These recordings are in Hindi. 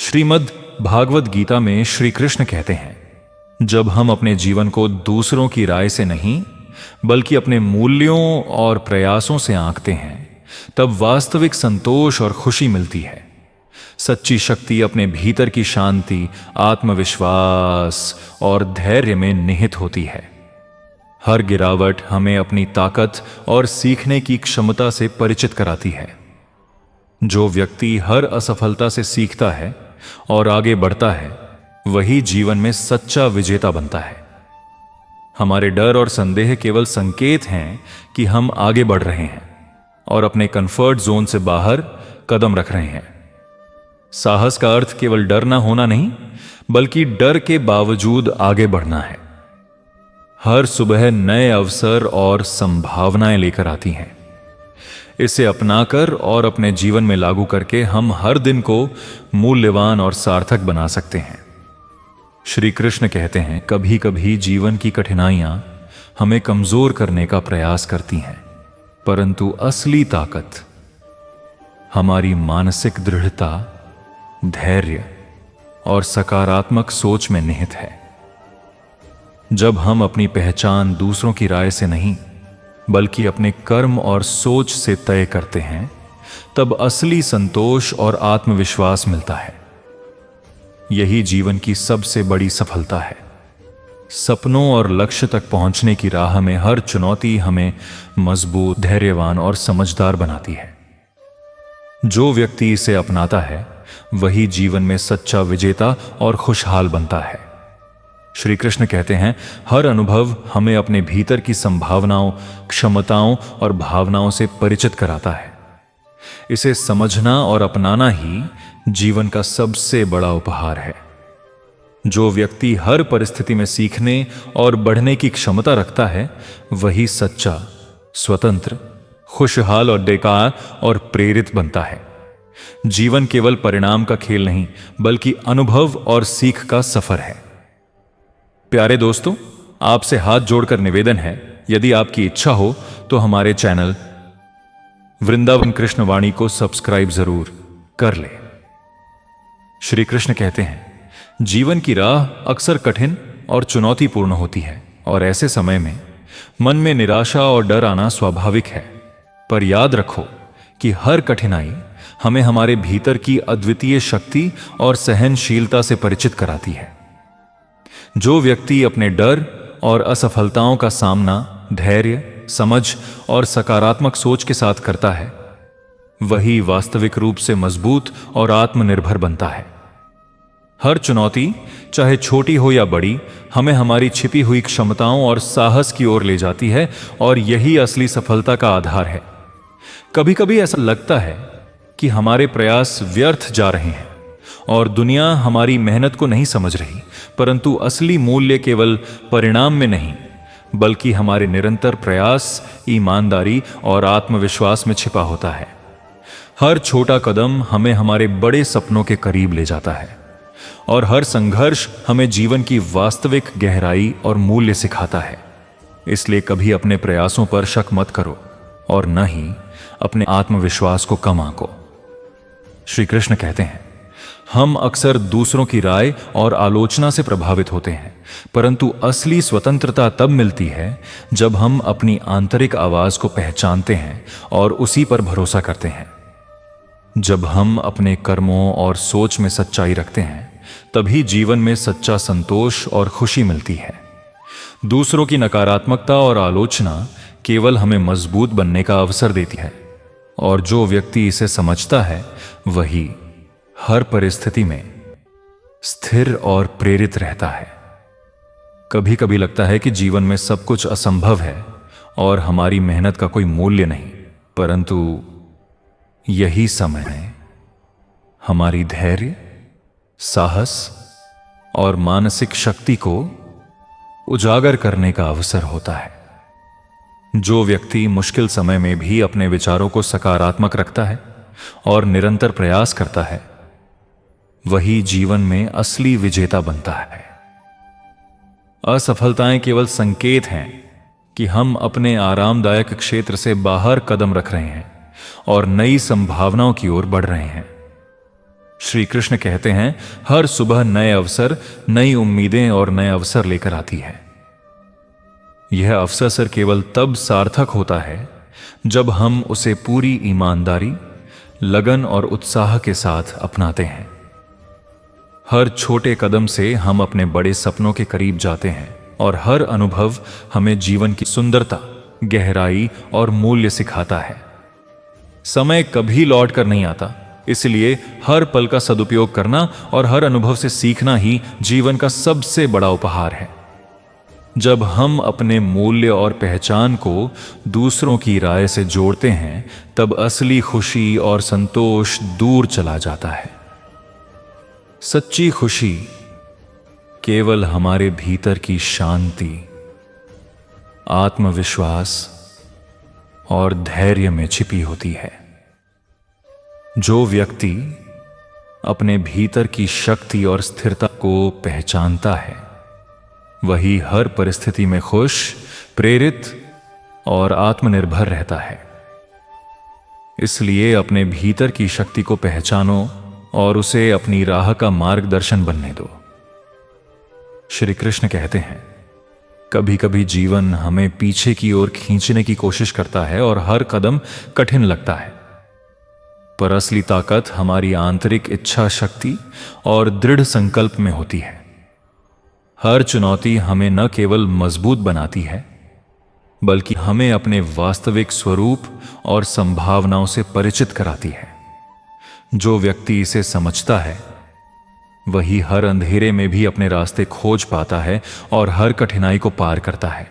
श्रीमद् भागवत गीता में श्री कृष्ण कहते हैं, जब हम अपने जीवन को दूसरों की राय से नहीं बल्कि अपने मूल्यों और प्रयासों से आंकते हैं, तब वास्तविक संतोष और खुशी मिलती है। सच्ची शक्ति अपने भीतर की शांति, आत्मविश्वास और धैर्य में निहित होती है। हर गिरावट हमें अपनी ताकत और सीखने की क्षमता से परिचित कराती है। जो व्यक्ति हर असफलता से सीखता है और आगे बढ़ता है, वही जीवन में सच्चा विजेता बनता है। हमारे डर और संदेह केवल संकेत हैं कि हम आगे बढ़ रहे हैं और अपने कंफर्ट जोन से बाहर कदम रख रहे हैं। साहस का अर्थ केवल डर ना होना नहीं, बल्कि डर के बावजूद आगे बढ़ना है। हर सुबह नए अवसर और संभावनाएं लेकर आती हैं। इसे अपनाकर और अपने जीवन में लागू करके हम हर दिन को मूल्यवान और सार्थक बना सकते हैं। श्री कृष्ण कहते हैं, कभी कभी जीवन की कठिनाइयां हमें कमजोर करने का प्रयास करती हैं, परंतु असली ताकत हमारी मानसिक दृढ़ता, धैर्य और सकारात्मक सोच में निहित है। जब हम अपनी पहचान दूसरों की राय से नहीं बल्कि अपने कर्म और सोच से तय करते हैं, तब असली संतोष और आत्मविश्वास मिलता है। यही जीवन की सबसे बड़ी सफलता है। सपनों और लक्ष्य तक पहुंचने की राह में हर चुनौती हमें मजबूत, धैर्यवान और समझदार बनाती है। जो व्यक्ति इसे अपनाता है, वही जीवन में सच्चा विजेता और खुशहाल बनता है। श्री कृष्ण कहते हैं, हर अनुभव हमें अपने भीतर की संभावनाओं, क्षमताओं और भावनाओं से परिचित कराता है। इसे समझना और अपनाना ही जीवन का सबसे बड़ा उपहार है। जो व्यक्ति हर परिस्थिति में सीखने और बढ़ने की क्षमता रखता है, वही सच्चा, स्वतंत्र, खुशहाल और डेकार और प्रेरित बनता है। जीवन केवल परिणाम का खेल नहीं, बल्कि अनुभव और सीख का सफर है। प्यारे दोस्तों, आपसे हाथ जोड़कर निवेदन है, यदि आपकी इच्छा हो तो हमारे चैनल वृंदावन कृष्ण वाणी को सब्सक्राइब जरूर कर ले। श्री कृष्ण कहते हैं, जीवन की राह अक्सर कठिन और चुनौतीपूर्ण होती है और ऐसे समय में मन में निराशा और डर आना स्वाभाविक है। पर याद रखो कि हर कठिनाई हमें हमारे भीतर की अद्वितीय शक्ति और सहनशीलता से परिचित कराती है। जो व्यक्ति अपने डर और असफलताओं का सामना धैर्य, समझ और सकारात्मक सोच के साथ करता है, वही वास्तविक रूप से मजबूत और आत्मनिर्भर बनता है। हर चुनौती, चाहे छोटी हो या बड़ी, हमें हमारी छिपी हुई क्षमताओं और साहस की ओर ले जाती है और यही असली सफलता का आधार है। कभी कभी ऐसा लगता है कि हमारे प्रयास व्यर्थ जा रहे हैं और दुनिया हमारी मेहनत को नहीं समझ रही, परंतु असली मूल्य केवल परिणाम में नहीं, बल्कि हमारे निरंतर प्रयास, ईमानदारी और आत्मविश्वास में छिपा होता है। हर छोटा कदम हमें हमारे बड़े सपनों के करीब ले जाता है और हर संघर्ष हमें जीवन की वास्तविक गहराई और मूल्य सिखाता है। इसलिए कभी अपने प्रयासों पर शक मत करो और न ही अपने आत्मविश्वास को कम आंको। श्री कृष्ण कहते हैं, हम अक्सर दूसरों की राय और आलोचना से प्रभावित होते हैं, परंतु असली स्वतंत्रता तब मिलती है जब हम अपनी आंतरिक आवाज को पहचानते हैं और उसी पर भरोसा करते हैं। जब हम अपने कर्मों और सोच में सच्चाई रखते हैं, तभी जीवन में सच्चा संतोष और खुशी मिलती है। दूसरों की नकारात्मकता और आलोचना केवल हमें मजबूत बनने का अवसर देती है, और जो व्यक्ति इसे समझता है, वही हर परिस्थिति में स्थिर और प्रेरित रहता है। कभी कभी लगता है कि जीवन में सब कुछ असंभव है और हमारी मेहनत का कोई मूल्य नहीं, परंतु यही समय है हमारी धैर्य, साहस और मानसिक शक्ति को उजागर करने का अवसर होता है। जो व्यक्ति मुश्किल समय में भी अपने विचारों को सकारात्मक रखता है और निरंतर प्रयास करता है, वही जीवन में असली विजेता बनता है। असफलताएं केवल संकेत हैं कि हम अपने आरामदायक क्षेत्र से बाहर कदम रख रहे हैं और नई संभावनाओं की ओर बढ़ रहे हैं। श्री कृष्ण कहते हैं, हर सुबह नए अवसर, नई उम्मीदें और नए अवसर लेकर आती है। यह अवसर केवल तब सार्थक होता है जब हम उसे पूरी ईमानदारी, लगन और उत्साह के साथ अपनाते हैं। हर छोटे कदम से हम अपने बड़े सपनों के करीब जाते हैं और हर अनुभव हमें जीवन की सुंदरता, गहराई और मूल्य सिखाता है। समय कभी लौट कर नहीं आता, इसलिए हर पल का सदुपयोग करना और हर अनुभव से सीखना ही जीवन का सबसे बड़ा उपहार है। जब हम अपने मूल्य और पहचान को दूसरों की राय से जोड़ते हैं, तब असली खुशी और संतोष दूर चला जाता है। सच्ची खुशी केवल हमारे भीतर की शांति, आत्मविश्वास और धैर्य में छिपी होती है। जो व्यक्ति अपने भीतर की शक्ति और स्थिरता को पहचानता है, वही हर परिस्थिति में खुश, प्रेरित और आत्मनिर्भर रहता है। इसलिए अपने भीतर की शक्ति को पहचानो और उसे अपनी राह का मार्गदर्शन बनने दो। श्री कृष्ण कहते हैं, कभी कभी जीवन हमें पीछे की ओर खींचने की कोशिश करता है और हर कदम कठिन लगता है, पर असली ताकत हमारी आंतरिक इच्छा शक्ति और दृढ़ संकल्प में होती है। हर चुनौती हमें न केवल मजबूत बनाती है, बल्कि हमें अपने वास्तविक स्वरूप और संभावनाओं से परिचित कराती है। जो व्यक्ति इसे समझता है, वही हर अंधेरे में भी अपने रास्ते खोज पाता है और हर कठिनाई को पार करता है।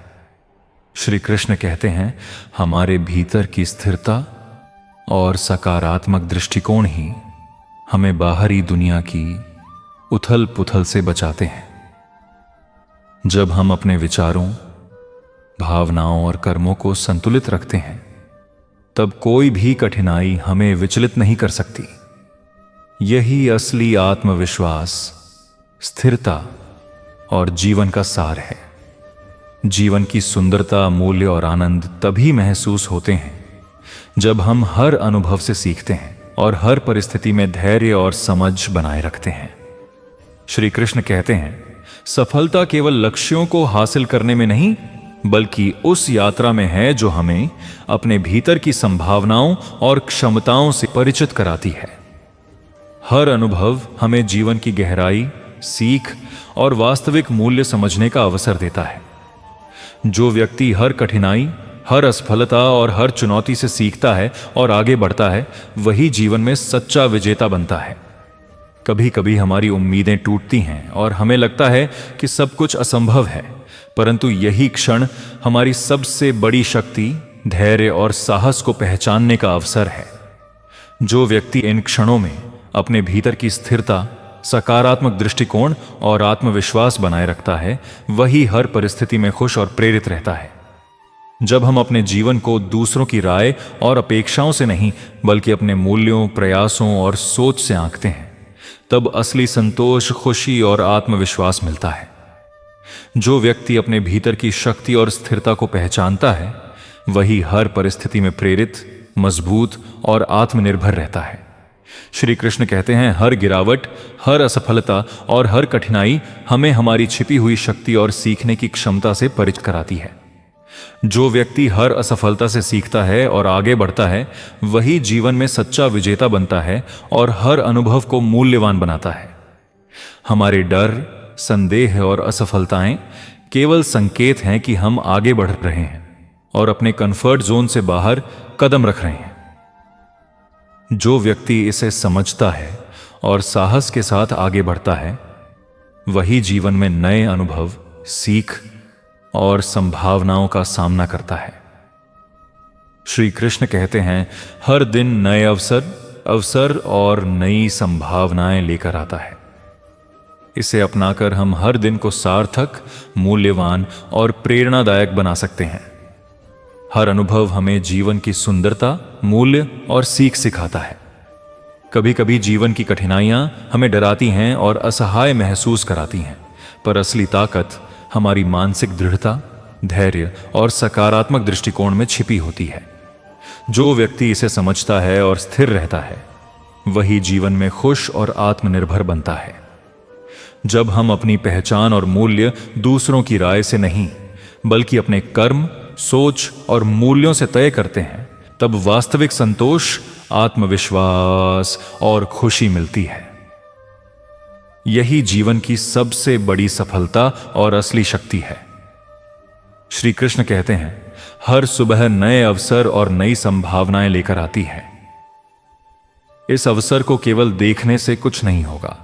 श्री कृष्ण कहते हैं, हमारे भीतर की स्थिरता और सकारात्मक दृष्टिकोण ही हमें बाहरी दुनिया की उथल पुथल से बचाते हैं। जब हम अपने विचारों, भावनाओं और कर्मों को संतुलित रखते हैं, तब कोई भी कठिनाई हमें विचलित नहीं कर सकती। यही असली आत्मविश्वास, स्थिरता और जीवन का सार है। जीवन की सुंदरता, मूल्य और आनंद तभी महसूस होते हैं जब हम हर अनुभव से सीखते हैं और हर परिस्थिति में धैर्य और समझ बनाए रखते हैं। श्री कृष्ण कहते हैं, सफलता केवल लक्ष्यों को हासिल करने में नहीं, बल्कि उस यात्रा में है जो हमें अपने भीतर की संभावनाओं और क्षमताओं से परिचित कराती है। हर अनुभव हमें जीवन की गहराई, सीख और वास्तविक मूल्य समझने का अवसर देता है। जो व्यक्ति हर कठिनाई, हर असफलता और हर चुनौती से सीखता है और आगे बढ़ता है, वही जीवन में सच्चा विजेता बनता है। कभी कभी हमारी उम्मीदें टूटती हैं और हमें लगता है कि सब कुछ असंभव है, परंतु यही क्षण हमारी सबसे बड़ी शक्ति, धैर्य और साहस को पहचानने का अवसर है। जो व्यक्ति इन क्षणों में अपने भीतर की स्थिरता, सकारात्मक दृष्टिकोण और आत्मविश्वास बनाए रखता है, वही हर परिस्थिति में खुश और प्रेरित रहता है। जब हम अपने जीवन को दूसरों की राय और अपेक्षाओं से नहीं, बल्कि अपने मूल्यों, प्रयासों और सोच से आंकते हैं, तब असली संतोष, खुशी और आत्मविश्वास मिलता है। जो व्यक्ति अपने भीतर की शक्ति और स्थिरता को पहचानता है, वही हर परिस्थिति में प्रेरित, मजबूत और आत्मनिर्भर रहता है। श्री कृष्ण कहते हैं, हर गिरावट, हर असफलता और हर कठिनाई हमें हमारी छिपी हुई शक्ति और सीखने की क्षमता से परिचित कराती है। जो व्यक्ति हर असफलता से सीखता है और आगे बढ़ता है, वही जीवन में सच्चा विजेता बनता है और हर अनुभव को मूल्यवान बनाता है। हमारे डर, संदेह और असफलताएं केवल संकेत हैं कि हम आगे बढ़ रहे हैं और अपने कंफर्ट जोन से बाहर कदम रख रहे हैं। जो व्यक्ति इसे समझता है और साहस के साथ आगे बढ़ता है, वही जीवन में नए अनुभव, सीख और संभावनाओं का सामना करता है। श्री कृष्ण कहते हैं, हर दिन नए अवसर और नई संभावनाएं लेकर आता है। इसे अपनाकर हम हर दिन को सार्थक, मूल्यवान और प्रेरणादायक बना सकते हैं। हर अनुभव हमें जीवन की सुंदरता, मूल्य और सीख सिखाता है। कभी कभी जीवन की कठिनाइयां हमें डराती हैं और असहाय महसूस कराती हैं, पर असली ताकत हमारी मानसिक दृढ़ता, धैर्य और सकारात्मक दृष्टिकोण में छिपी होती है। जो व्यक्ति इसे समझता है और स्थिर रहता है, वही जीवन में खुश और आत्मनिर्भर बनता है। जब हम अपनी पहचान और मूल्य दूसरों की राय से नहीं बल्कि अपने कर्म, सोच और मूल्यों से तय करते हैं, तब वास्तविक संतोष, आत्मविश्वास और खुशी मिलती है। यही जीवन की सबसे बड़ी सफलता और असली शक्ति है। श्री कृष्ण कहते हैं, हर सुबह नए अवसर और नई संभावनाएं लेकर आती है। इस अवसर को केवल देखने से कुछ नहीं होगा,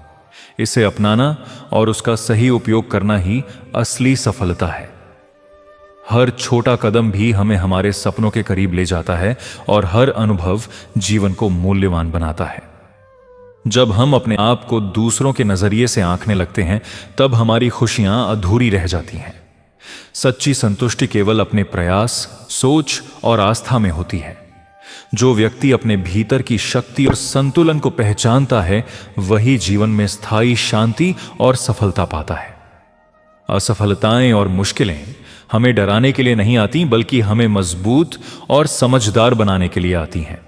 इसे अपनाना और उसका सही उपयोग करना ही असली सफलता है। हर छोटा कदम भी हमें हमारे सपनों के करीब ले जाता है और हर अनुभव जीवन को मूल्यवान बनाता है। जब हम अपने आप को दूसरों के नजरिए से आंकने लगते हैं, तब हमारी खुशियां अधूरी रह जाती हैं। सच्ची संतुष्टि केवल अपने प्रयास, सोच और आस्था में होती है। जो व्यक्ति अपने भीतर की शक्ति और संतुलन को पहचानता है, वही जीवन में स्थायी शांति और सफलता पाता है। असफलताएं और मुश्किलें हमें डराने के लिए नहीं आती, बल्कि हमें मजबूत और समझदार बनाने के लिए आती हैं।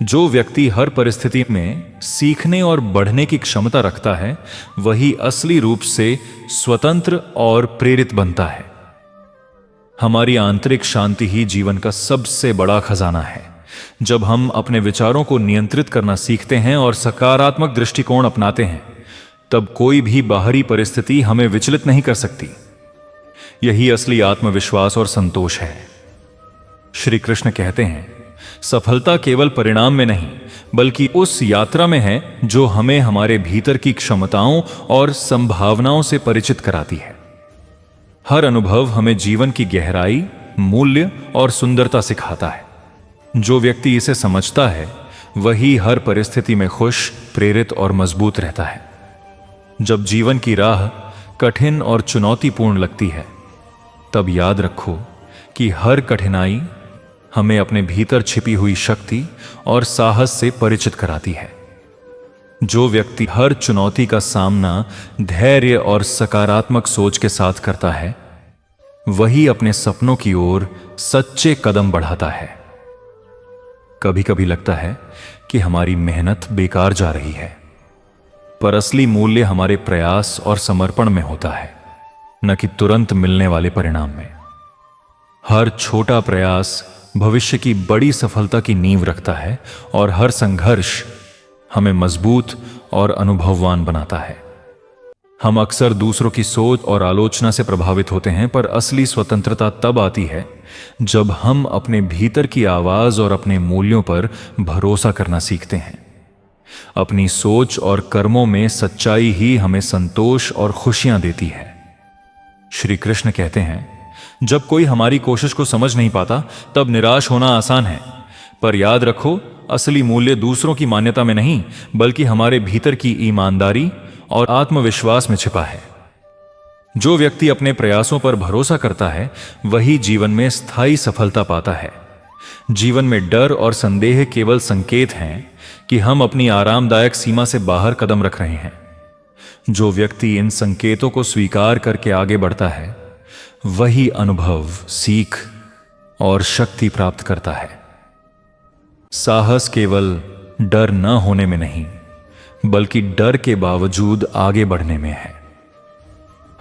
जो व्यक्ति हर परिस्थिति में सीखने और बढ़ने की क्षमता रखता है, वही असली रूप से स्वतंत्र और प्रेरित बनता है। हमारी आंतरिक शांति ही जीवन का सबसे बड़ा खजाना है। जब हम अपने विचारों को नियंत्रित करना सीखते हैं और सकारात्मक दृष्टिकोण अपनाते हैं, तब कोई भी बाहरी परिस्थिति हमें विचलित नहीं कर सकती। यही असली आत्मविश्वास और संतोष है। श्री कृष्ण कहते हैं, सफलता केवल परिणाम में नहीं बल्कि उस यात्रा में है जो हमें हमारे भीतर की क्षमताओं और संभावनाओं से परिचित कराती है। हर अनुभव हमें जीवन की गहराई, मूल्य और सुंदरता सिखाता है। जो व्यक्ति इसे समझता है, वही हर परिस्थिति में खुश, प्रेरित और मजबूत रहता है। जब जीवन की राह कठिन और चुनौतीपूर्ण लगती है, तब याद रखो कि हर कठिनाई हमें अपने भीतर छिपी हुई शक्ति और साहस से परिचित कराती है। जो व्यक्ति हर चुनौती का सामना धैर्य और सकारात्मक सोच के साथ करता है, वही अपने सपनों की ओर सच्चे कदम बढ़ाता है। कभी कभी लगता है कि हमारी मेहनत बेकार जा रही है, पर असली मूल्य हमारे प्रयास और समर्पण में होता है, न कि तुरंत मिलने वाले परिणाम में। हर छोटा प्रयास भविष्य की बड़ी सफलता की नींव रखता है और हर संघर्ष हमें मजबूत और अनुभववान बनाता है। हम अक्सर दूसरों की सोच और आलोचना से प्रभावित होते हैं, पर असली स्वतंत्रता तब आती है जब हम अपने भीतर की आवाज और अपने मूल्यों पर भरोसा करना सीखते हैं। अपनी सोच और कर्मों में सच्चाई ही हमें संतोष और खुशियां देती है। श्री कृष्ण कहते हैं, जब कोई हमारी कोशिश को समझ नहीं पाता, तब निराश होना आसान है, पर याद रखो, असली मूल्य दूसरों की मान्यता में नहीं बल्कि हमारे भीतर की ईमानदारी और आत्मविश्वास में छिपा है। जो व्यक्ति अपने प्रयासों पर भरोसा करता है, वही जीवन में स्थायी सफलता पाता है। जीवन में डर और संदेह केवल संकेत हैं कि हम अपनी आरामदायक सीमा से बाहर कदम रख रहे हैं। जो व्यक्ति इन संकेतों को स्वीकार करके आगे बढ़ता है, वही अनुभव, सीख और शक्ति प्राप्त करता है। साहस केवल डर न होने में नहीं बल्कि डर के बावजूद आगे बढ़ने में है।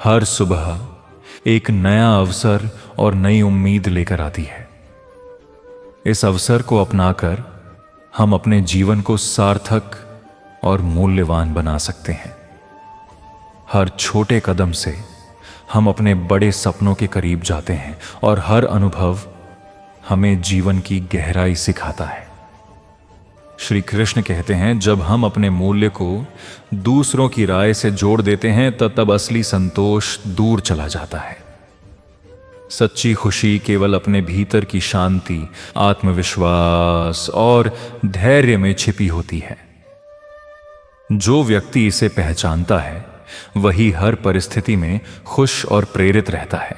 हर सुबह एक नया अवसर और नई उम्मीद लेकर आती है। इस अवसर को अपनाकर हम अपने जीवन को सार्थक और मूल्यवान बना सकते हैं। हर छोटे कदम से हम अपने बड़े सपनों के करीब जाते हैं और हर अनुभव हमें जीवन की गहराई सिखाता है। श्री कृष्ण कहते हैं, जब हम अपने मूल्य को दूसरों की राय से जोड़ देते हैं, तब असली संतोष दूर चला जाता है। सच्ची खुशी केवल अपने भीतर की शांति, आत्मविश्वास और धैर्य में छिपी होती है। जो व्यक्ति इसे पहचानता है, वही हर परिस्थिति में खुश और प्रेरित रहता है।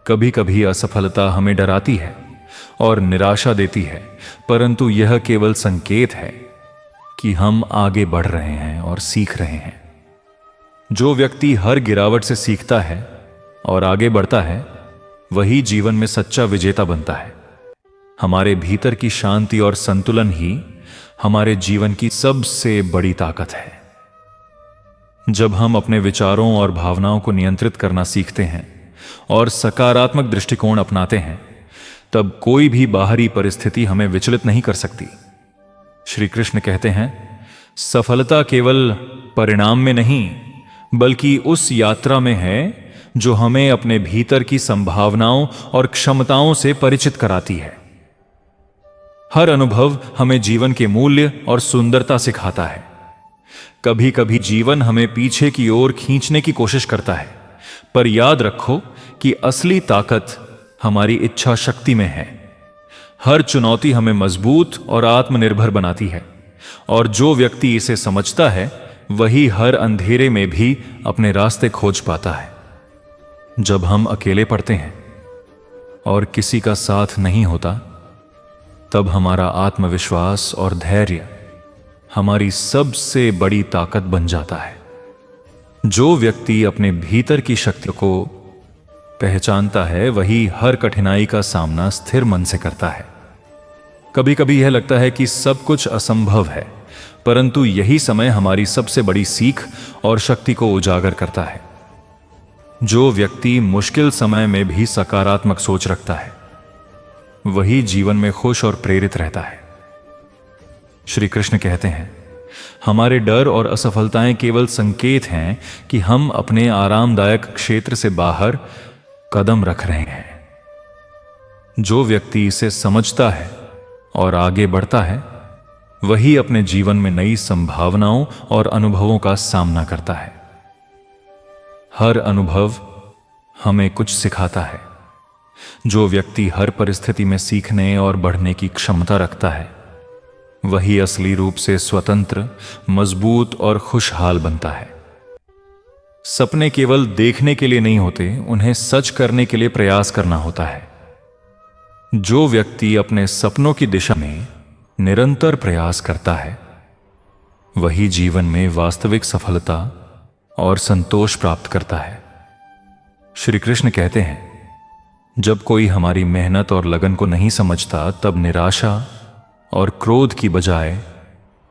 कभी कभी असफलता हमें डराती है और निराशा देती है, परंतु यह केवल संकेत है कि हम आगे बढ़ रहे हैं और सीख रहे हैं। जो व्यक्ति हर गिरावट से सीखता है और आगे बढ़ता है, वही जीवन में सच्चा विजेता बनता है। हमारे भीतर की शांति और संतुलन ही हमारे जीवन की सबसे बड़ी ताकत है। जब हम अपने विचारों और भावनाओं को नियंत्रित करना सीखते हैं और सकारात्मक दृष्टिकोण अपनाते हैं, तब कोई भी बाहरी परिस्थिति हमें विचलित नहीं कर सकती। श्री कृष्ण कहते हैं, सफलता केवल परिणाम में नहीं, बल्कि उस यात्रा में है जो हमें अपने भीतर की संभावनाओं और क्षमताओं से परिचित कराती है। हर अनुभव हमें जीवन के मूल्य और सुंदरता सिखाता है। कभी कभी जीवन हमें पीछे की ओर खींचने की कोशिश करता है, पर याद रखो कि असली ताकत हमारी इच्छा शक्ति में है। हर चुनौती हमें मजबूत और आत्मनिर्भर बनाती है, और जो व्यक्ति इसे समझता है वही हर अंधेरे में भी अपने रास्ते खोज पाता है। जब हम अकेले पड़ते हैं और किसी का साथ नहीं होता, तब हमारा आत्मविश्वास और धैर्य हमारी सबसे बड़ी ताकत बन जाता है। जो व्यक्ति अपने भीतर की शक्ति को पहचानता है वही हर कठिनाई का सामना स्थिर मन से करता है। कभी कभी यह लगता है कि सब कुछ असंभव है, परंतु यही समय हमारी सबसे बड़ी सीख और शक्ति को उजागर करता है। जो व्यक्ति मुश्किल समय में भी सकारात्मक सोच रखता है वही जीवन में खुश और प्रेरित रहता है। श्री कृष्ण कहते हैं, हमारे डर और असफलताएं केवल संकेत हैं कि हम अपने आरामदायक क्षेत्र से बाहर कदम रख रहे हैं। जो व्यक्ति इसे समझता है और आगे बढ़ता है वही अपने जीवन में नई संभावनाओं और अनुभवों का सामना करता है। हर अनुभव हमें कुछ सिखाता है। जो व्यक्ति हर परिस्थिति में सीखने और बढ़ने की क्षमता रखता है वही असली रूप से स्वतंत्र, मजबूत और खुशहाल बनता है। सपने केवल देखने के लिए नहीं होते, उन्हें सच करने के लिए प्रयास करना होता है। जो व्यक्ति अपने सपनों की दिशा में निरंतर प्रयास करता है वही जीवन में वास्तविक सफलता और संतोष प्राप्त करता है। श्री कृष्ण कहते हैं, जब कोई हमारी मेहनत और लगन को नहीं समझता, तब निराशा और क्रोध की बजाय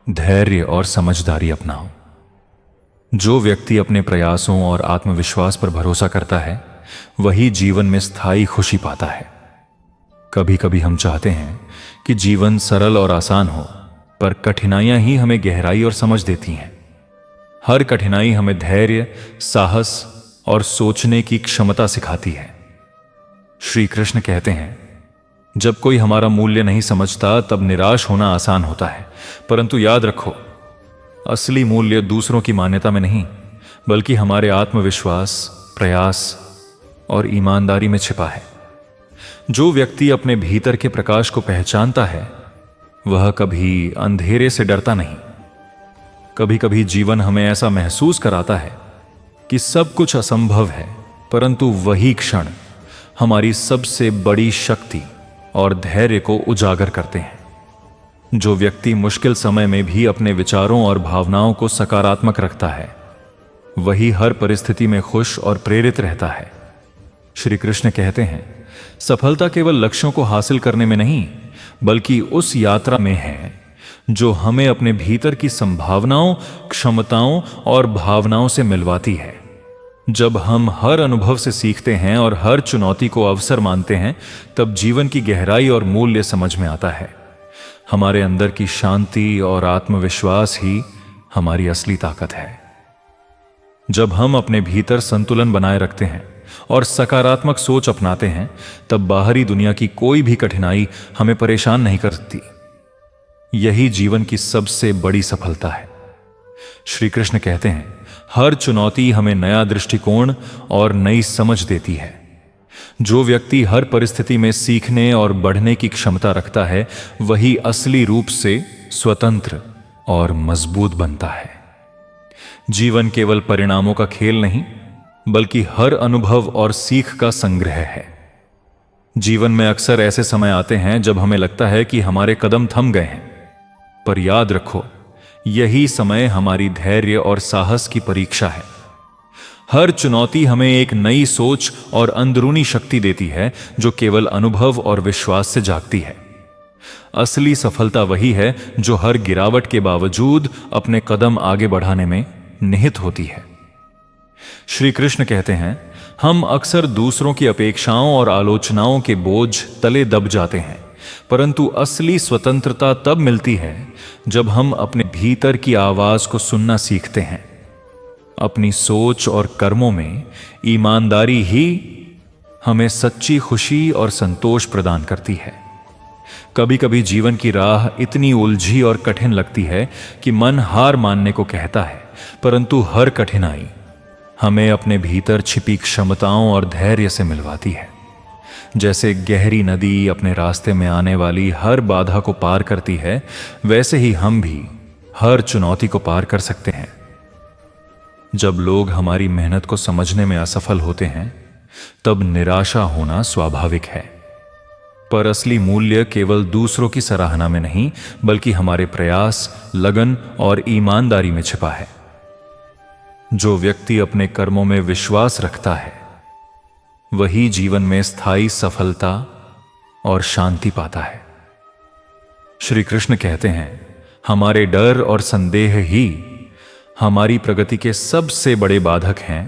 धैर्य और समझदारी अपनाओ। जो व्यक्ति अपने प्रयासों और आत्मविश्वास पर भरोसा करता है वही जीवन में स्थायी खुशी पाता है। कभी कभी हम चाहते हैं कि जीवन सरल और आसान हो, पर कठिनाइयां ही हमें गहराई और समझ देती हैं। हर कठिनाई हमें धैर्य, साहस और सोचने की क्षमता सिखाती है। श्री कृष्ण कहते हैं, जब कोई हमारा मूल्य नहीं समझता तब निराश होना आसान होता है, परंतु याद रखो, असली मूल्य दूसरों की मान्यता में नहीं, बल्कि हमारे आत्मविश्वास, प्रयास और ईमानदारी में छिपा है। जो व्यक्ति अपने भीतर के प्रकाश को पहचानता है वह कभी अंधेरे से डरता नहीं। कभी कभी जीवन हमें ऐसा महसूस कराता है कि सब कुछ असंभव है, परंतु वही क्षण हमारी सबसे बड़ी शक्ति और धैर्य को उजागर करते हैं। जो व्यक्ति मुश्किल समय में भी अपने विचारों और भावनाओं को सकारात्मक रखता है वही हर परिस्थिति में खुश और प्रेरित रहता है। श्री कृष्ण कहते हैं, सफलता केवल लक्ष्यों को हासिल करने में नहीं, बल्कि उस यात्रा में है जो हमें अपने भीतर की संभावनाओं, क्षमताओं और भावनाओं से मिलवाती है। जब हम हर अनुभव से सीखते हैं और हर चुनौती को अवसर मानते हैं, तब जीवन की गहराई और मूल्य समझ में आता है। हमारे अंदर की शांति और आत्मविश्वास ही हमारी असली ताकत है। जब हम अपने भीतर संतुलन बनाए रखते हैं और सकारात्मक सोच अपनाते हैं, तब बाहरी दुनिया की कोई भी कठिनाई हमें परेशान नहीं कर सकती। यही जीवन की सबसे बड़ी सफलता है। श्री कृष्ण कहते हैं, हर चुनौती हमें नया दृष्टिकोण और नई समझ देती है। जो व्यक्ति हर परिस्थिति में सीखने और बढ़ने की क्षमता रखता है वही असली रूप से स्वतंत्र और मजबूत बनता है। जीवन केवल परिणामों का खेल नहीं, बल्कि हर अनुभव और सीख का संग्रह है। जीवन में अक्सर ऐसे समय आते हैं जब हमें लगता है कि हमारे कदम थम गए हैं, पर याद रखो, यही समय हमारी धैर्य और साहस की परीक्षा है। हर चुनौती हमें एक नई सोच और अंदरूनी शक्ति देती है जो केवल अनुभव और विश्वास से जागती है। असली सफलता वही है जो हर गिरावट के बावजूद अपने कदम आगे बढ़ाने में निहित होती है। श्री कृष्ण कहते हैं, हम अक्सर दूसरों की अपेक्षाओं और आलोचनाओं के बोझ तले दब जाते हैं, परंतु असली स्वतंत्रता तब मिलती है जब हम अपने भीतर की आवाज को सुनना सीखते हैं। अपनी सोच और कर्मों में ईमानदारी ही हमें सच्ची खुशी और संतोष प्रदान करती है। कभी कभी जीवन की राह इतनी उलझी और कठिन लगती है कि मन हार मानने को कहता है, परंतु हर कठिनाई हमें अपने भीतर छिपी क्षमताओं और धैर्य से मिलवाती है। जैसे गहरी नदी अपने रास्ते में आने वाली हर बाधा को पार करती है, वैसे ही हम भी हर चुनौती को पार कर सकते हैं। जब लोग हमारी मेहनत को समझने में असफल होते हैं, तब निराशा होना स्वाभाविक है, पर असली मूल्य केवल दूसरों की सराहना में नहीं, बल्कि हमारे प्रयास, लगन और ईमानदारी में छिपा है। जो व्यक्ति अपने कर्मों में विश्वास रखता है, वही जीवन में स्थायी सफलता और शांति पाता है। श्री कृष्ण कहते हैं, हमारे डर और संदेह ही हमारी प्रगति के सबसे बड़े बाधक हैं,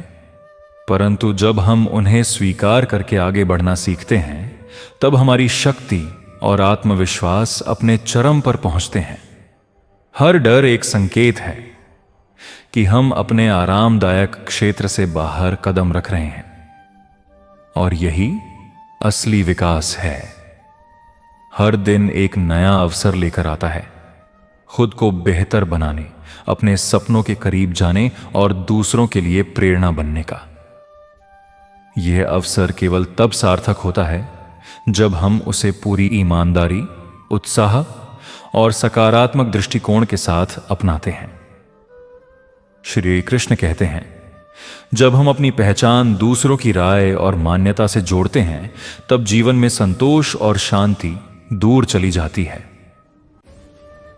परंतु जब हम उन्हें स्वीकार करके आगे बढ़ना सीखते हैं, तब हमारी शक्ति और आत्मविश्वास अपने चरम पर पहुंचते हैं। हर डर एक संकेत है कि हम अपने आरामदायक क्षेत्र से बाहर कदम रख रहे हैं, और यही असली विकास है। हर दिन एक नया अवसर लेकर आता है, खुद को बेहतर बनाने, अपने सपनों के करीब जाने और दूसरों के लिए प्रेरणा बनने का। यह अवसर केवल तब सार्थक होता है जब हम उसे पूरी ईमानदारी, उत्साह और सकारात्मक दृष्टिकोण के साथ अपनाते हैं। श्री कृष्ण कहते हैं, जब हम अपनी पहचान दूसरों की राय और मान्यता से जोड़ते हैं, तब जीवन में संतोष और शांति दूर चली जाती है।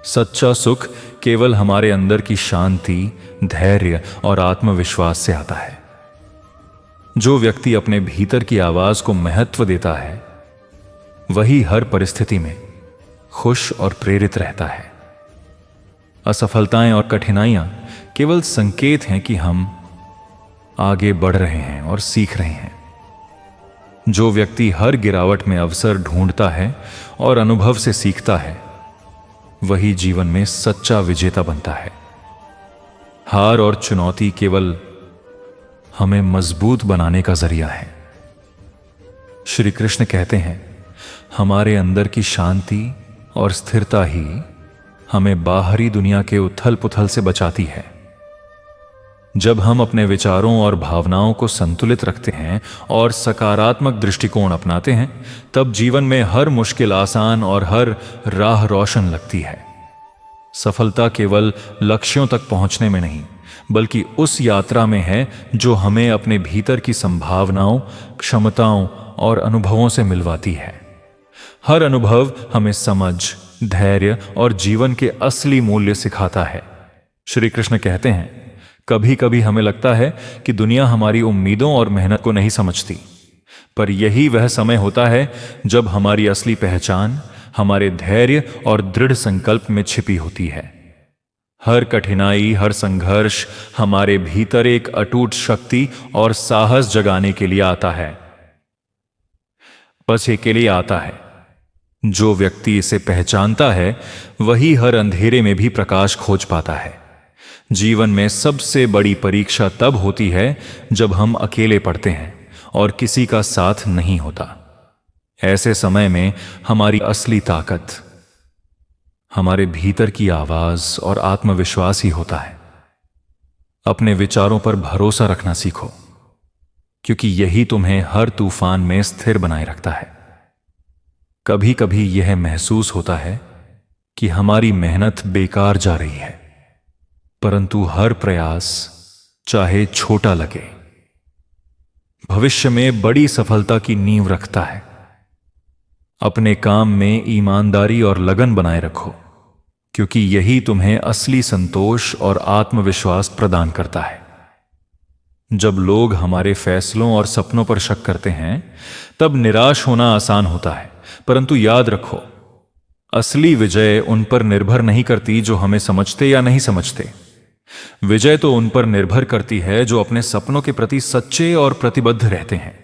सच्चा सुख केवल हमारे अंदर की शांति, धैर्य और आत्मविश्वास से आता है। जो व्यक्ति अपने भीतर की आवाज को महत्व देता है, वही हर परिस्थिति में खुश और प्रेरित रहता है। असफलताएं और कठिनाइयां केवल संकेत हैं कि हम आगे बढ़ रहे हैं और सीख रहे हैं। जो व्यक्ति हर गिरावट में अवसर ढूंढता है और अनुभव से सीखता है, वही जीवन में सच्चा विजेता बनता है। हार और चुनौती केवल हमें मजबूत बनाने का जरिया है। श्री कृष्ण कहते हैं, हमारे अंदर की शांति और स्थिरता ही हमें बाहरी दुनिया के उथल पुथल से बचाती है। जब हम अपने विचारों और भावनाओं को संतुलित रखते हैं और सकारात्मक दृष्टिकोण अपनाते हैं, तब जीवन में हर मुश्किल आसान और हर राह रोशन लगती है। सफलता केवल लक्ष्यों तक पहुंचने में नहीं, बल्कि उस यात्रा में है जो हमें अपने भीतर की संभावनाओं, क्षमताओं और अनुभवों से मिलवाती है। हर अनुभव हमें समझ, धैर्य और जीवन के असली मूल्य सिखाता है। श्री कृष्ण कहते हैं, कभी कभी हमें लगता है कि दुनिया हमारी उम्मीदों और मेहनत को नहीं समझती, पर यही वह समय होता है जब हमारी असली पहचान हमारे धैर्य और दृढ़ संकल्प में छिपी होती है। हर कठिनाई, हर संघर्ष हमारे भीतर एक अटूट शक्ति और साहस जगाने के लिए आता है। बस के लिए आता है। जो व्यक्ति इसे पहचानता है, वही हर अंधेरे में भी प्रकाश खोज पाता है। जीवन में सबसे बड़ी परीक्षा तब होती है जब हम अकेले पड़ते हैं और किसी का साथ नहीं होता। ऐसे समय में हमारी असली ताकत हमारे भीतर की आवाज और आत्मविश्वास ही होता है। अपने विचारों पर भरोसा रखना सीखो, क्योंकि यही तुम्हें हर तूफान में स्थिर बनाए रखता है। कभी कभी यह महसूस होता है कि हमारी मेहनत बेकार जा रही है, परंतु हर प्रयास, चाहे छोटा लगे, भविष्य में बड़ी सफलता की नींव रखता है। अपने काम में ईमानदारी और लगन बनाए रखो, क्योंकि यही तुम्हें असली संतोष और आत्मविश्वास प्रदान करता है। जब लोग हमारे फैसलों और सपनों पर शक करते हैं, तब निराश होना आसान होता है, परंतु याद रखो, असली विजय उन पर निर्भर नहीं करती जो हमें समझते या नहीं समझते। विजय तो उन पर निर्भर करती है जो अपने सपनों के प्रति सच्चे और प्रतिबद्ध रहते हैं।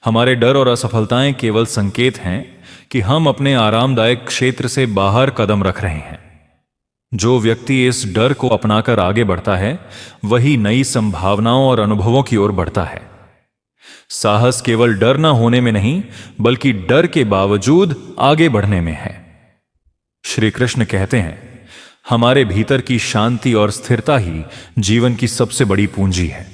हमारे डर और असफलताएं केवल संकेत हैं कि हम अपने आरामदायक क्षेत्र से बाहर कदम रख रहे हैं। जो व्यक्ति इस डर को अपनाकर आगे बढ़ता है वही नई संभावनाओं और अनुभवों की ओर बढ़ता है। साहस केवल डर न होने में नहीं, बल्कि डर के बावजूद आगे बढ़ने में है। श्री कृष्ण कहते हैं, हमारे भीतर की शांति और स्थिरता ही जीवन की सबसे बड़ी पूंजी है।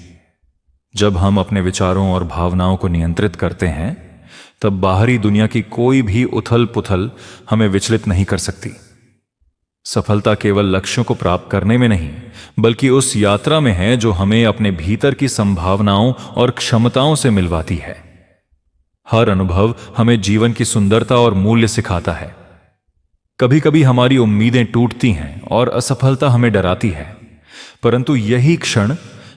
जब हम अपने विचारों और भावनाओं को नियंत्रित करते हैं, तब बाहरी दुनिया की कोई भी उथल पुथल हमें विचलित नहीं कर सकती। सफलता केवल लक्ष्यों को प्राप्त करने में नहीं, बल्कि उस यात्रा में है जो हमें अपने भीतर की संभावनाओं और क्षमताओं से मिलवाती है। हर अनुभव हमें जीवन की सुंदरता और मूल्य सिखाता है। कभी कभी हमारी उम्मीदें टूटती हैं और असफलता हमें डराती है, परंतु यही क्षण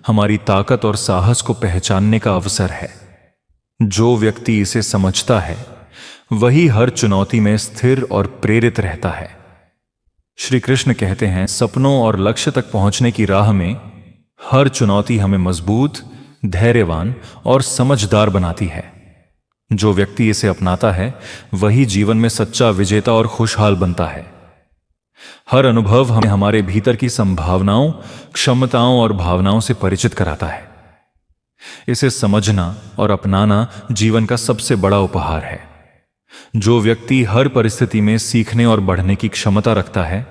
हमारी ताकत और साहस को पहचानने का अवसर है। जो व्यक्ति इसे समझता है वही हर चुनौती में स्थिर और प्रेरित रहता है। श्री कृष्ण कहते हैं, सपनों और लक्ष्य तक पहुंचने की राह में हर चुनौती हमें मजबूत, धैर्यवान और समझदार बनाती है। जो व्यक्ति इसे अपनाता है वही जीवन में सच्चा विजेता और खुशहाल बनता है। हर अनुभव हमें हमारे भीतर की संभावनाओं, क्षमताओं और भावनाओं से परिचित कराता है। इसे समझना और अपनाना जीवन का सबसे बड़ा उपहार है। जो व्यक्ति हर परिस्थिति में सीखने और बढ़ने की क्षमता रखता है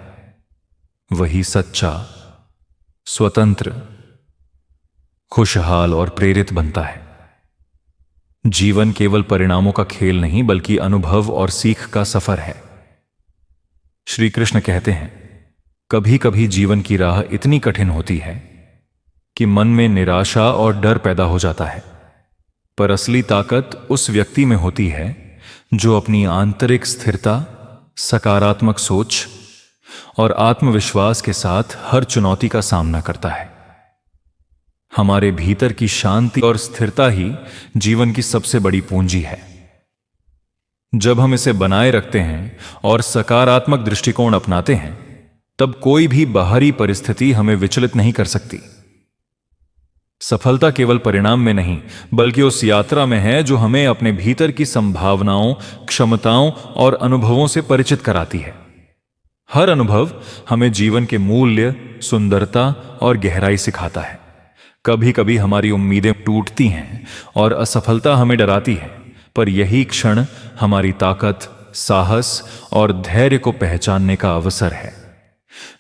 वही सच्चा, स्वतंत्र, खुशहाल और प्रेरित बनता है। जीवन केवल परिणामों का खेल नहीं, बल्कि अनुभव और सीख का सफर है। श्री कृष्ण कहते हैं, कभी कभी जीवन की राह इतनी कठिन होती है कि मन में निराशा और डर पैदा हो जाता है, पर असली ताकत उस व्यक्ति में होती है जो अपनी आंतरिक स्थिरता, सकारात्मक सोच और आत्मविश्वास के साथ हर चुनौती का सामना करता है। हमारे भीतर की शांति और स्थिरता ही जीवन की सबसे बड़ी पूंजी है। जब हम इसे बनाए रखते हैं और सकारात्मक दृष्टिकोण अपनाते हैं, तब कोई भी बाहरी परिस्थिति हमें विचलित नहीं कर सकती। सफलता केवल परिणाम में नहीं, बल्कि उस यात्रा में है जो हमें अपने भीतर की संभावनाओं, क्षमताओं और अनुभवों से परिचित कराती है। हर अनुभव हमें जीवन के मूल्य, सुंदरता और गहराई सिखाता है। कभी कभी हमारी उम्मीदें टूटती हैं और असफलता हमें डराती है, पर यही क्षण हमारी ताकत, साहस और धैर्य को पहचानने का अवसर है।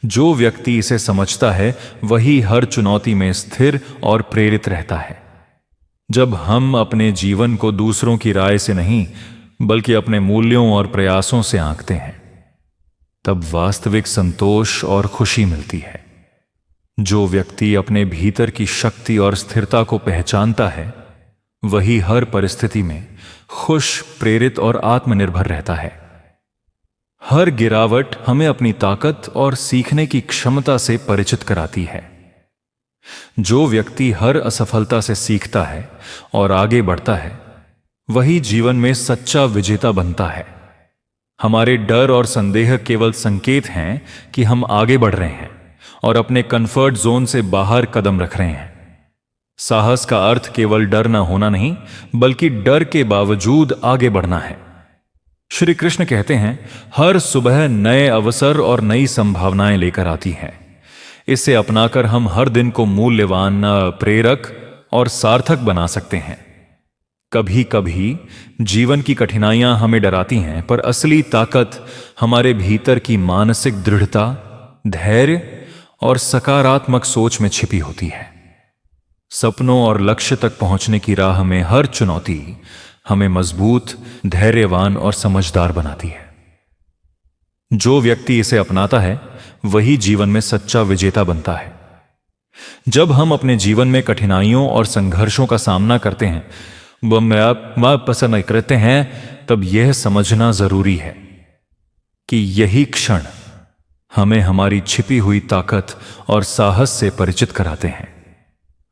जो व्यक्ति इसे समझता है वही हर चुनौती में स्थिर और प्रेरित रहता है। जब हम अपने जीवन को दूसरों की राय से नहीं, बल्कि अपने मूल्यों और प्रयासों से आंकते हैं, तब वास्तविक संतोष और खुशी मिलती है। जो व्यक्ति अपने भीतर की शक्ति और स्थिरता को पहचानता है वही हर परिस्थिति में खुश, प्रेरित और आत्मनिर्भर रहता है। हर गिरावट हमें अपनी ताकत और सीखने की क्षमता से परिचित कराती है। जो व्यक्ति हर असफलता से सीखता है और आगे बढ़ता है वही जीवन में सच्चा विजेता बनता है। हमारे डर और संदेह केवल संकेत हैं कि हम आगे बढ़ रहे हैं और अपने कंफर्ट जोन से बाहर कदम रख रहे हैं। साहस का अर्थ केवल डर न होना नहीं, बल्कि डर के बावजूद आगे बढ़ना है। श्री कृष्ण कहते हैं, हर सुबह नए अवसर और नई संभावनाएं लेकर आती हैं। इसे अपनाकर हम हर दिन को मूल्यवान, प्रेरक और सार्थक बना सकते हैं। कभी कभी जीवन की कठिनाइयां हमें डराती हैं, पर असली ताकत हमारे भीतर की मानसिक दृढ़ता, धैर्य और सकारात्मक सोच में छिपी होती है। सपनों और लक्ष्य तक पहुंचने की राह में हर चुनौती हमें मजबूत, धैर्यवान और समझदार बनाती है। जो व्यक्ति इसे अपनाता है वही जीवन में सच्चा विजेता बनता है। जब हम अपने जीवन में कठिनाइयों और संघर्षों का सामना करते हैं, वह पसंद करते हैं, तब यह समझना जरूरी है कि यही क्षण हमें हमारी छिपी हुई ताकत और साहस से परिचित कराते हैं।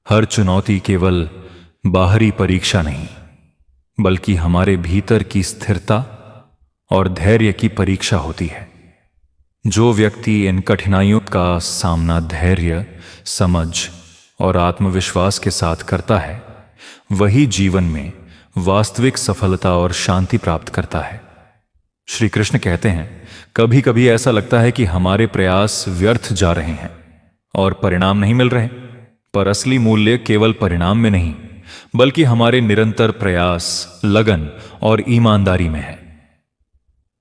हर चुनौती केवल बाहरी परीक्षा नहीं, बल्कि हमारे भीतर की स्थिरता और धैर्य की परीक्षा होती है। जो व्यक्ति इन कठिनाइयों का सामना धैर्य, समझ और आत्मविश्वास के साथ करता है, वही जीवन में वास्तविक सफलता और शांति प्राप्त करता है। श्री कृष्ण कहते हैं, कभी कभी ऐसा लगता है कि हमारे प्रयास व्यर्थ जा रहे हैं और परिणाम नहीं मिल रहे, पर असली मूल्य केवल परिणाम में नहीं, बल्कि हमारे निरंतर प्रयास, लगन और ईमानदारी में है।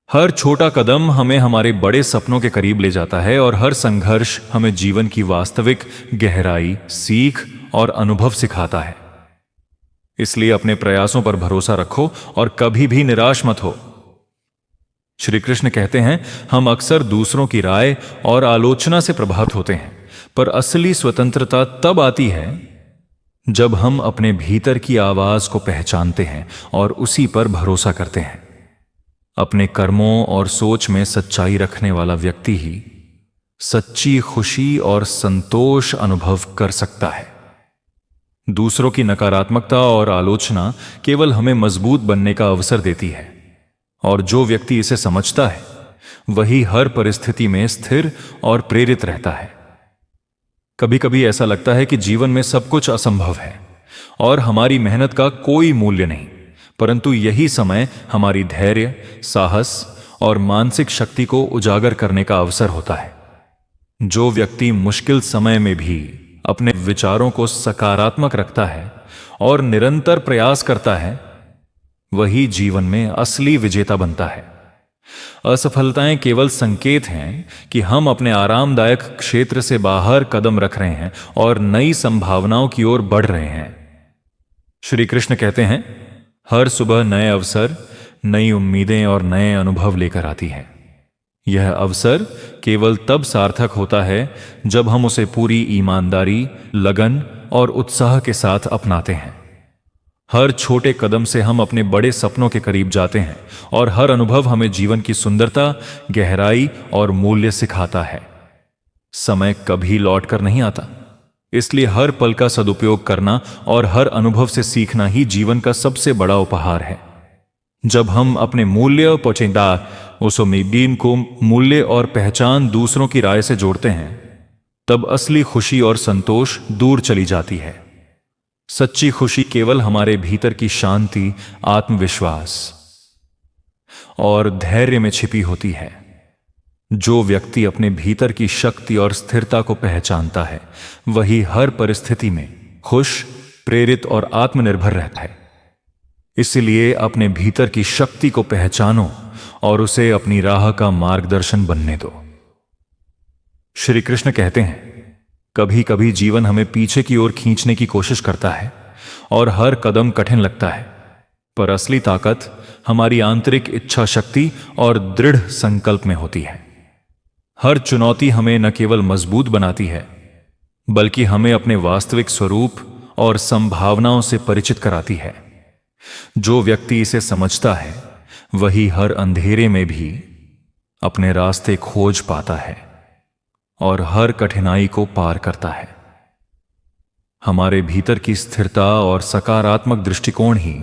हर छोटा कदम हमें हमारे बड़े सपनों के करीब ले जाता है और हर संघर्ष हमें जीवन की वास्तविक गहराई, सीख और अनुभव सिखाता है। इसलिए अपने प्रयासों पर भरोसा रखो और कभी भी निराश मत हो। श्री कृष्ण कहते हैं, हम अक्सर दूसरों की राय और आलोचना से प्रभावित होते हैं, पर असली स्वतंत्रता तब आती है जब हम अपने भीतर की आवाज को पहचानते हैं और उसी पर भरोसा करते हैं। अपने कर्मों और सोच में सच्चाई रखने वाला व्यक्ति ही सच्ची खुशी और संतोष अनुभव कर सकता है। दूसरों की नकारात्मकता और आलोचना केवल हमें मजबूत बनने का अवसर देती है, और जो व्यक्ति इसे समझता है वही हर परिस्थिति में स्थिर और प्रेरित रहता है। कभी कभी ऐसा लगता है कि जीवन में सब कुछ असंभव है और हमारी मेहनत का कोई मूल्य नहीं, परंतु यही समय हमारी धैर्य, साहस और मानसिक शक्ति को उजागर करने का अवसर होता है। जो व्यक्ति मुश्किल समय में भी अपने विचारों को सकारात्मक रखता है और निरंतर प्रयास करता है, वही जीवन में असली विजेता बनता है। असफलताएं केवल संकेत हैं कि हम अपने आरामदायक क्षेत्र से बाहर कदम रख रहे हैं और नई संभावनाओं की ओर बढ़ रहे हैं। श्री कृष्ण कहते हैं, हर सुबह नए अवसर, नई उम्मीदें और नए अनुभव लेकर आती हैं। यह अवसर केवल तब सार्थक होता है जब हम उसे पूरी ईमानदारी, लगन और उत्साह के साथ अपनाते हैं। हर छोटे कदम से हम अपने बड़े सपनों के करीब जाते हैं और हर अनुभव हमें जीवन की सुंदरता, गहराई और मूल्य सिखाता है। समय कभी लौट कर नहीं आता, इसलिए हर पल का सदुपयोग करना और हर अनुभव से सीखना ही जीवन का सबसे बड़ा उपहार है। जब हम अपने मूल्य पचेंदा उस उम्मीदीन को मूल्य और पहचान दूसरों की राय से जोड़ते हैं, तब असली खुशी और संतोष दूर चली जाती है। सच्ची खुशी केवल हमारे भीतर की शांति, आत्मविश्वास और धैर्य में छिपी होती है। जो व्यक्ति अपने भीतर की शक्ति और स्थिरता को पहचानता है, वही हर परिस्थिति में खुश, प्रेरित और आत्मनिर्भर रहता है। इसलिए अपने भीतर की शक्ति को पहचानो और उसे अपनी राह का मार्गदर्शन बनने दो। श्री कृष्ण कहते हैं, कभी कभी जीवन हमें पीछे की ओर खींचने की कोशिश करता है और हर कदम कठिन लगता है, पर असली ताकत हमारी आंतरिक इच्छा शक्ति और दृढ़ संकल्प में होती है। हर चुनौती हमें न केवल मजबूत बनाती है, बल्कि हमें अपने वास्तविक स्वरूप और संभावनाओं से परिचित कराती है। जो व्यक्ति इसे समझता है, वही हर अंधेरे में भी अपने रास्ते खोज पाता है और हर कठिनाई को पार करता है। हमारे भीतर की स्थिरता और सकारात्मक दृष्टिकोण ही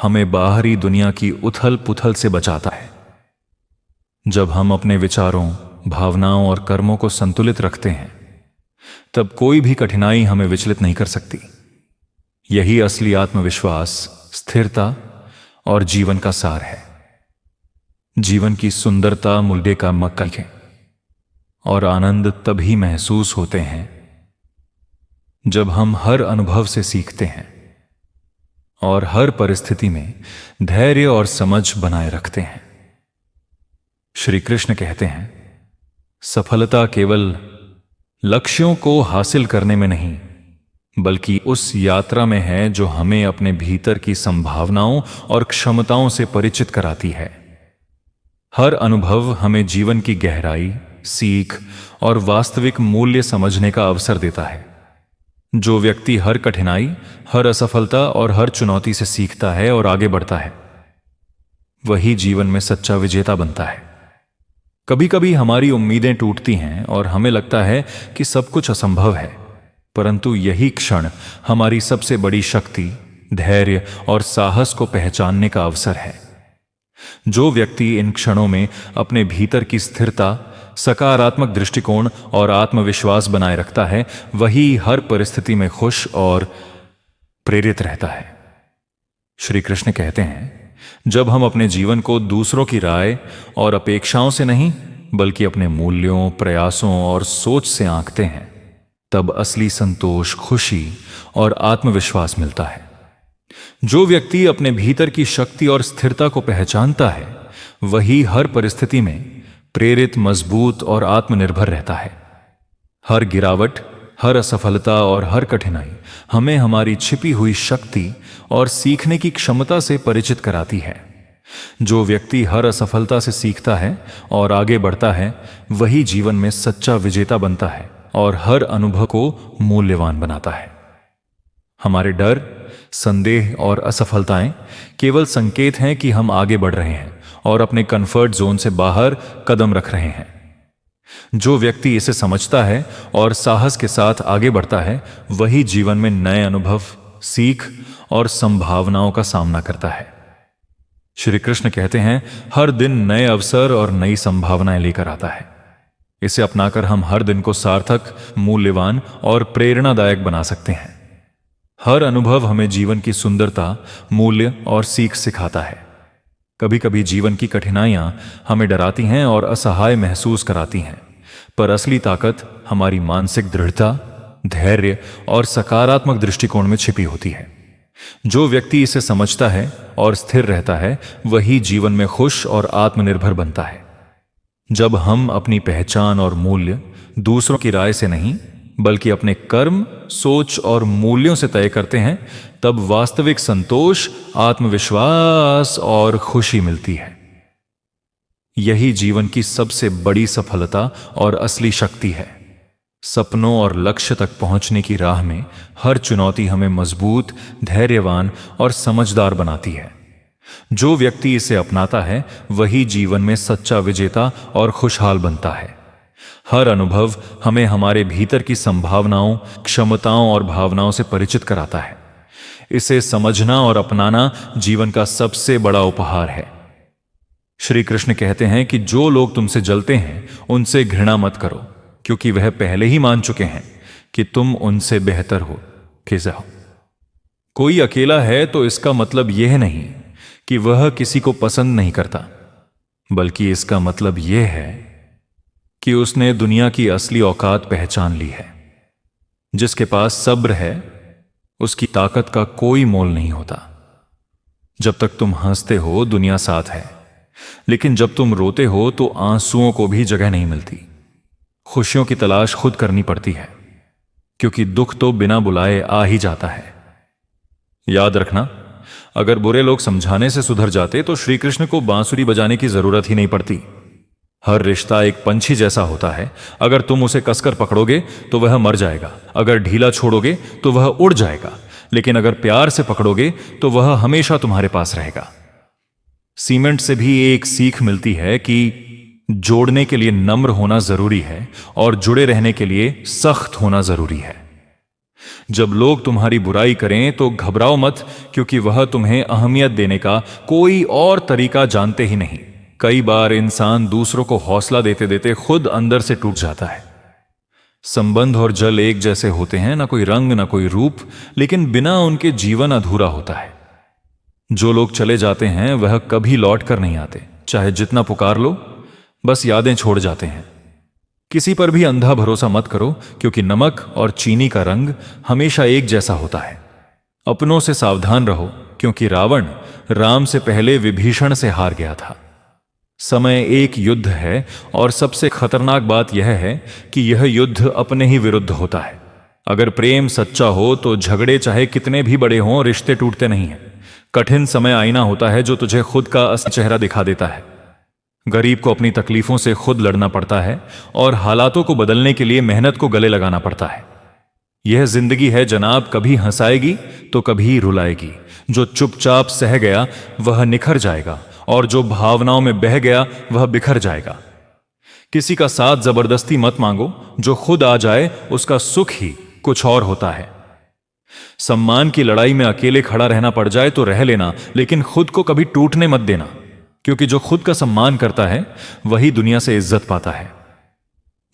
हमें बाहरी दुनिया की उथल पुथल से बचाता है। जब हम अपने विचारों, भावनाओं और कर्मों को संतुलित रखते हैं, तब कोई भी कठिनाई हमें विचलित नहीं कर सकती। यही असली आत्मविश्वास, स्थिरता और जीवन का सार है। जीवन की सुंदरता, मूल्य का मक्का है और आनंद तभी महसूस होते हैं जब हम हर अनुभव से सीखते हैं और हर परिस्थिति में धैर्य और समझ बनाए रखते हैं। श्री कृष्ण कहते हैं, सफलता केवल लक्ष्यों को हासिल करने में नहीं, बल्कि उस यात्रा में है जो हमें अपने भीतर की संभावनाओं और क्षमताओं से परिचित कराती है। हर अनुभव हमें जीवन की गहराई, सीख और वास्तविक मूल्य समझने का अवसर देता है। जो व्यक्ति हर कठिनाई, हर असफलता और हर चुनौती से सीखता है और आगे बढ़ता है, वही जीवन में सच्चा विजेता बनता है। कभी कभी हमारी उम्मीदें टूटती हैं और हमें लगता है कि सब कुछ असंभव है, परंतु यही क्षण हमारी सबसे बड़ी शक्ति, धैर्य और साहस को पहचानने का अवसर है। जो व्यक्ति इन क्षणों में अपने भीतर की स्थिरता, सकारात्मक दृष्टिकोण और आत्मविश्वास बनाए रखता है, वही हर परिस्थिति में खुश और प्रेरित रहता है। श्री कृष्ण कहते हैं, जब हम अपने जीवन को दूसरों की राय और अपेक्षाओं से नहीं बल्कि अपने मूल्यों, प्रयासों और सोच से आंकते हैं, तब असली संतोष, खुशी और आत्मविश्वास मिलता है। जो व्यक्ति अपने भीतर की शक्ति और स्थिरता को पहचानता है, वही हर परिस्थिति में प्रेरित, मजबूत और आत्मनिर्भर रहता है। हर गिरावट, हर असफलता और हर कठिनाई हमें हमारी छिपी हुई शक्ति और सीखने की क्षमता से परिचित कराती है। जो व्यक्ति हर असफलता से सीखता है और आगे बढ़ता है, वही जीवन में सच्चा विजेता बनता है और हर अनुभव को मूल्यवान बनाता है। हमारे डर, संदेह और असफलताएं केवल संकेत हैं कि हम आगे बढ़ रहे हैं और अपने कंफर्ट जोन से बाहर कदम रख रहे हैं। जो व्यक्ति इसे समझता है और साहस के साथ आगे बढ़ता है, वही जीवन में नए अनुभव, सीख और संभावनाओं का सामना करता है। श्री कृष्ण कहते हैं, हर दिन नए अवसर और नई संभावनाएं लेकर आता है। इसे अपनाकर हम हर दिन को सार्थक, मूल्यवान और प्रेरणादायक बना सकते हैं। हर अनुभव हमें जीवन की सुंदरता, मूल्य और सीख सिखाता है। कभी कभी जीवन की कठिनाइयां हमें डराती हैं और असहाय महसूस कराती हैं, पर असली ताकत हमारी मानसिक दृढ़ता, धैर्य और सकारात्मक दृष्टिकोण में छिपी होती है। जो व्यक्ति इसे समझता है और स्थिर रहता है, वही जीवन में खुश और आत्मनिर्भर बनता है। जब हम अपनी पहचान और मूल्य दूसरों की राय से नहीं बल्कि अपने कर्म, सोच और मूल्यों से तय करते हैं, तब वास्तविक संतोष, आत्मविश्वास और खुशी मिलती है। यही जीवन की सबसे बड़ी सफलता और असली शक्ति है। सपनों और लक्ष्य तक पहुंचने की राह में हर चुनौती हमें मजबूत, धैर्यवान और समझदार बनाती है। जो व्यक्ति इसे अपनाता है, वही जीवन में सच्चा विजेता और खुशहाल बनता है। हर अनुभव हमें हमारे भीतर की संभावनाओं, क्षमताओं और भावनाओं से परिचित कराता है। इसे समझना और अपनाना जीवन का सबसे बड़ा उपहार है। श्री कृष्ण कहते हैं कि जो लोग तुमसे जलते हैं, उनसे घृणा मत करो, क्योंकि वह पहले ही मान चुके हैं कि तुम उनसे बेहतर हो। खिजाओ। कोई अकेला है तो इसका मतलब यह नहीं कि वह किसी को पसंद नहीं करता, बल्कि इसका मतलब यह है कि उसने दुनिया की असली औकात पहचान ली है। जिसके पास सब्र है, उसकी ताकत का कोई मोल नहीं होता। जब तक तुम हंसते हो, दुनिया साथ है, लेकिन जब तुम रोते हो तो आंसुओं को भी जगह नहीं मिलती। खुशियों की तलाश खुद करनी पड़ती है, क्योंकि दुख तो बिना बुलाए आ ही जाता है। याद रखना, अगर बुरे लोग समझाने से सुधर जाते तो श्री कृष्ण को बांसुरी बजाने की जरूरत ही नहीं पड़ती। हर रिश्ता एक पंछी जैसा होता है। अगर तुम उसे कसकर पकड़ोगे तो वह मर जाएगा, अगर ढीला छोड़ोगे तो वह उड़ जाएगा, लेकिन अगर प्यार से पकड़ोगे तो वह हमेशा तुम्हारे पास रहेगा। सीमेंट से भी एक सीख मिलती है कि जोड़ने के लिए नम्र होना जरूरी है और जुड़े रहने के लिए सख्त होना जरूरी है। जब लोग तुम्हारी बुराई करें तो घबराओ मत, क्योंकि वह तुम्हें अहमियत देने का कोई और तरीका जानते ही नहीं। कई बार इंसान दूसरों को हौसला देते देते खुद अंदर से टूट जाता है। संबंध और जल एक जैसे होते हैं, ना कोई रंग ना कोई रूप, लेकिन बिना उनके जीवन अधूरा होता है। जो लोग चले जाते हैं वह कभी लौट कर नहीं आते, चाहे जितना पुकार लो, बस यादें छोड़ जाते हैं। किसी पर भी अंधा भरोसा मत करो, क्योंकि नमक और चीनी का रंग हमेशा एक जैसा होता है। अपनों से सावधान रहो, क्योंकि रावण राम से पहले विभीषण से हार गया था। समय एक युद्ध है और सबसे खतरनाक बात यह है कि यह युद्ध अपने ही विरुद्ध होता है। अगर प्रेम सच्चा हो तो झगड़े चाहे कितने भी बड़े हों, रिश्ते टूटते नहीं हैं। कठिन समय आईना होता है जो तुझे खुद का असली चेहरा दिखा देता है। गरीब को अपनी तकलीफों से खुद लड़ना पड़ता है और हालातों को बदलने के लिए मेहनत को गले लगाना पड़ता है। यह जिंदगी है जनाब, कभी हंसाएगी तो कभी रुलाएगी। जो चुपचाप सह गया वह निखर जाएगा, और जो भावनाओं में बह गया वह बिखर जाएगा। किसी का साथ जबरदस्ती मत मांगो, जो खुद आ जाए उसका सुख ही कुछ और होता है। सम्मान की लड़ाई में अकेले खड़ा रहना पड़ जाए तो रह लेना, लेकिन खुद को कभी टूटने मत देना। क्योंकि जो खुद का सम्मान करता है वही दुनिया से इज्जत पाता है।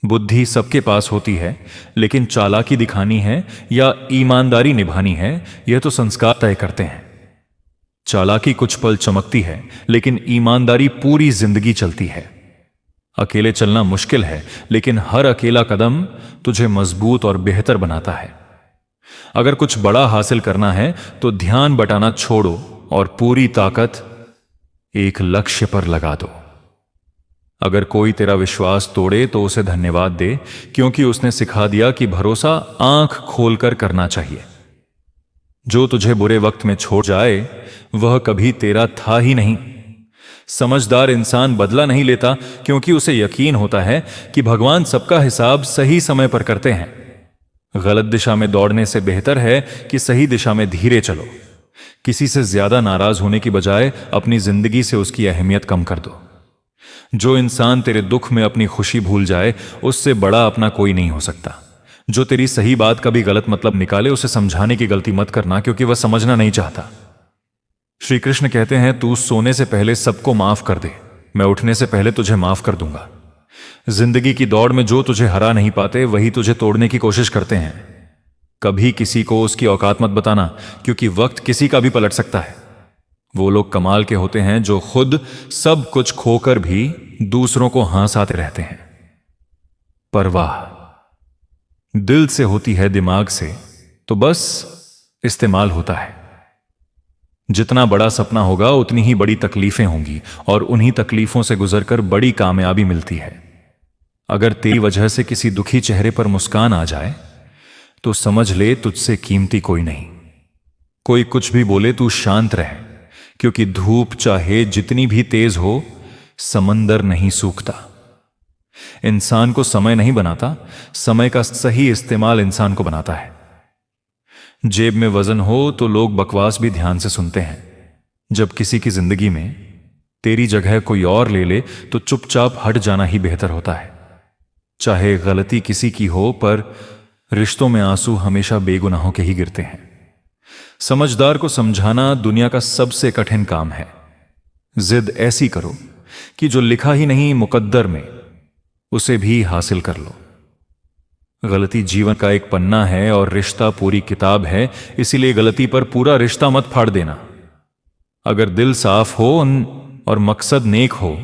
बुद्धि सबके पास होती है, लेकिन चालाकी दिखानी है या ईमानदारी निभानी है यह तो संस्कार तय करते हैं। चालाकी कुछ पल चमकती है, लेकिन ईमानदारी पूरी जिंदगी चलती है। अकेले चलना मुश्किल है, लेकिन हर अकेला कदम तुझे मजबूत और बेहतर बनाता है। अगर कुछ बड़ा हासिल करना है तो ध्यान बटाना छोड़ो और पूरी ताकत एक लक्ष्य पर लगा दो। अगर कोई तेरा विश्वास तोड़े तो उसे धन्यवाद दे, क्योंकि उसने सिखा दिया कि भरोसा आंख खोलकर करना चाहिए। जो तुझे बुरे वक्त में छोड़ जाए वह कभी तेरा था ही नहीं। समझदार इंसान बदला नहीं लेता, क्योंकि उसे यकीन होता है कि भगवान सबका हिसाब सही समय पर करते हैं। गलत दिशा में दौड़ने से बेहतर है कि सही दिशा में धीरे चलो। किसी से ज्यादा नाराज होने की बजाय अपनी जिंदगी से उसकी अहमियत कम कर दो। जो इंसान तेरे दुख में अपनी खुशी भूल जाए उससे बड़ा अपना कोई नहीं हो सकता। जो तेरी सही बात का भी गलत मतलब निकाले उसे समझाने की गलती मत करना, क्योंकि वह समझना नहीं चाहता। श्री कृष्ण कहते हैं, तू सोने से पहले सबको माफ कर दे, मैं उठने से पहले तुझे माफ कर दूंगा। जिंदगी की दौड़ में जो तुझे हरा नहीं पाते वही तुझे तोड़ने की कोशिश करते हैं। कभी किसी को उसकी औकात मत बताना, क्योंकि वक्त किसी का भी पलट सकता है। वो लोग कमाल के होते हैं जो खुद सब कुछ खोकर भी दूसरों को हंसाते रहते हैं। परवाह दिल से होती है, दिमाग से तो बस इस्तेमाल होता है। जितना बड़ा सपना होगा उतनी ही बड़ी तकलीफें होंगी, और उन्हीं तकलीफों से गुजरकर बड़ी कामयाबी मिलती है। अगर तेरी वजह से किसी दुखी चेहरे पर मुस्कान आ जाए तो समझ ले तुझसे कीमती कोई नहीं। कोई कुछ भी बोले तू शांत रह, क्योंकि धूप चाहे जितनी भी तेज हो समंदर नहीं सूखता। इंसान को समय नहीं बनाता, समय का सही इस्तेमाल इंसान को बनाता है। जेब में वजन हो तो लोग बकवास भी ध्यान से सुनते हैं। जब किसी की जिंदगी में तेरी जगह कोई और ले ले तो चुपचाप हट जाना ही बेहतर होता है। चाहे गलती किसी की हो, पर रिश्तों में आंसू हमेशा बेगुनाहों के ही गिरते हैं। समझदार को समझाना दुनिया का सबसे कठिन काम है। जिद ऐसी करो कि जो लिखा ही नहीं मुकद्दर में उसे भी हासिल कर लो। गलती जीवन का एक पन्ना है और रिश्ता पूरी किताब है, इसीलिए गलती पर पूरा रिश्ता मत फाड़ देना। अगर दिल साफ हो और मकसद नेक हो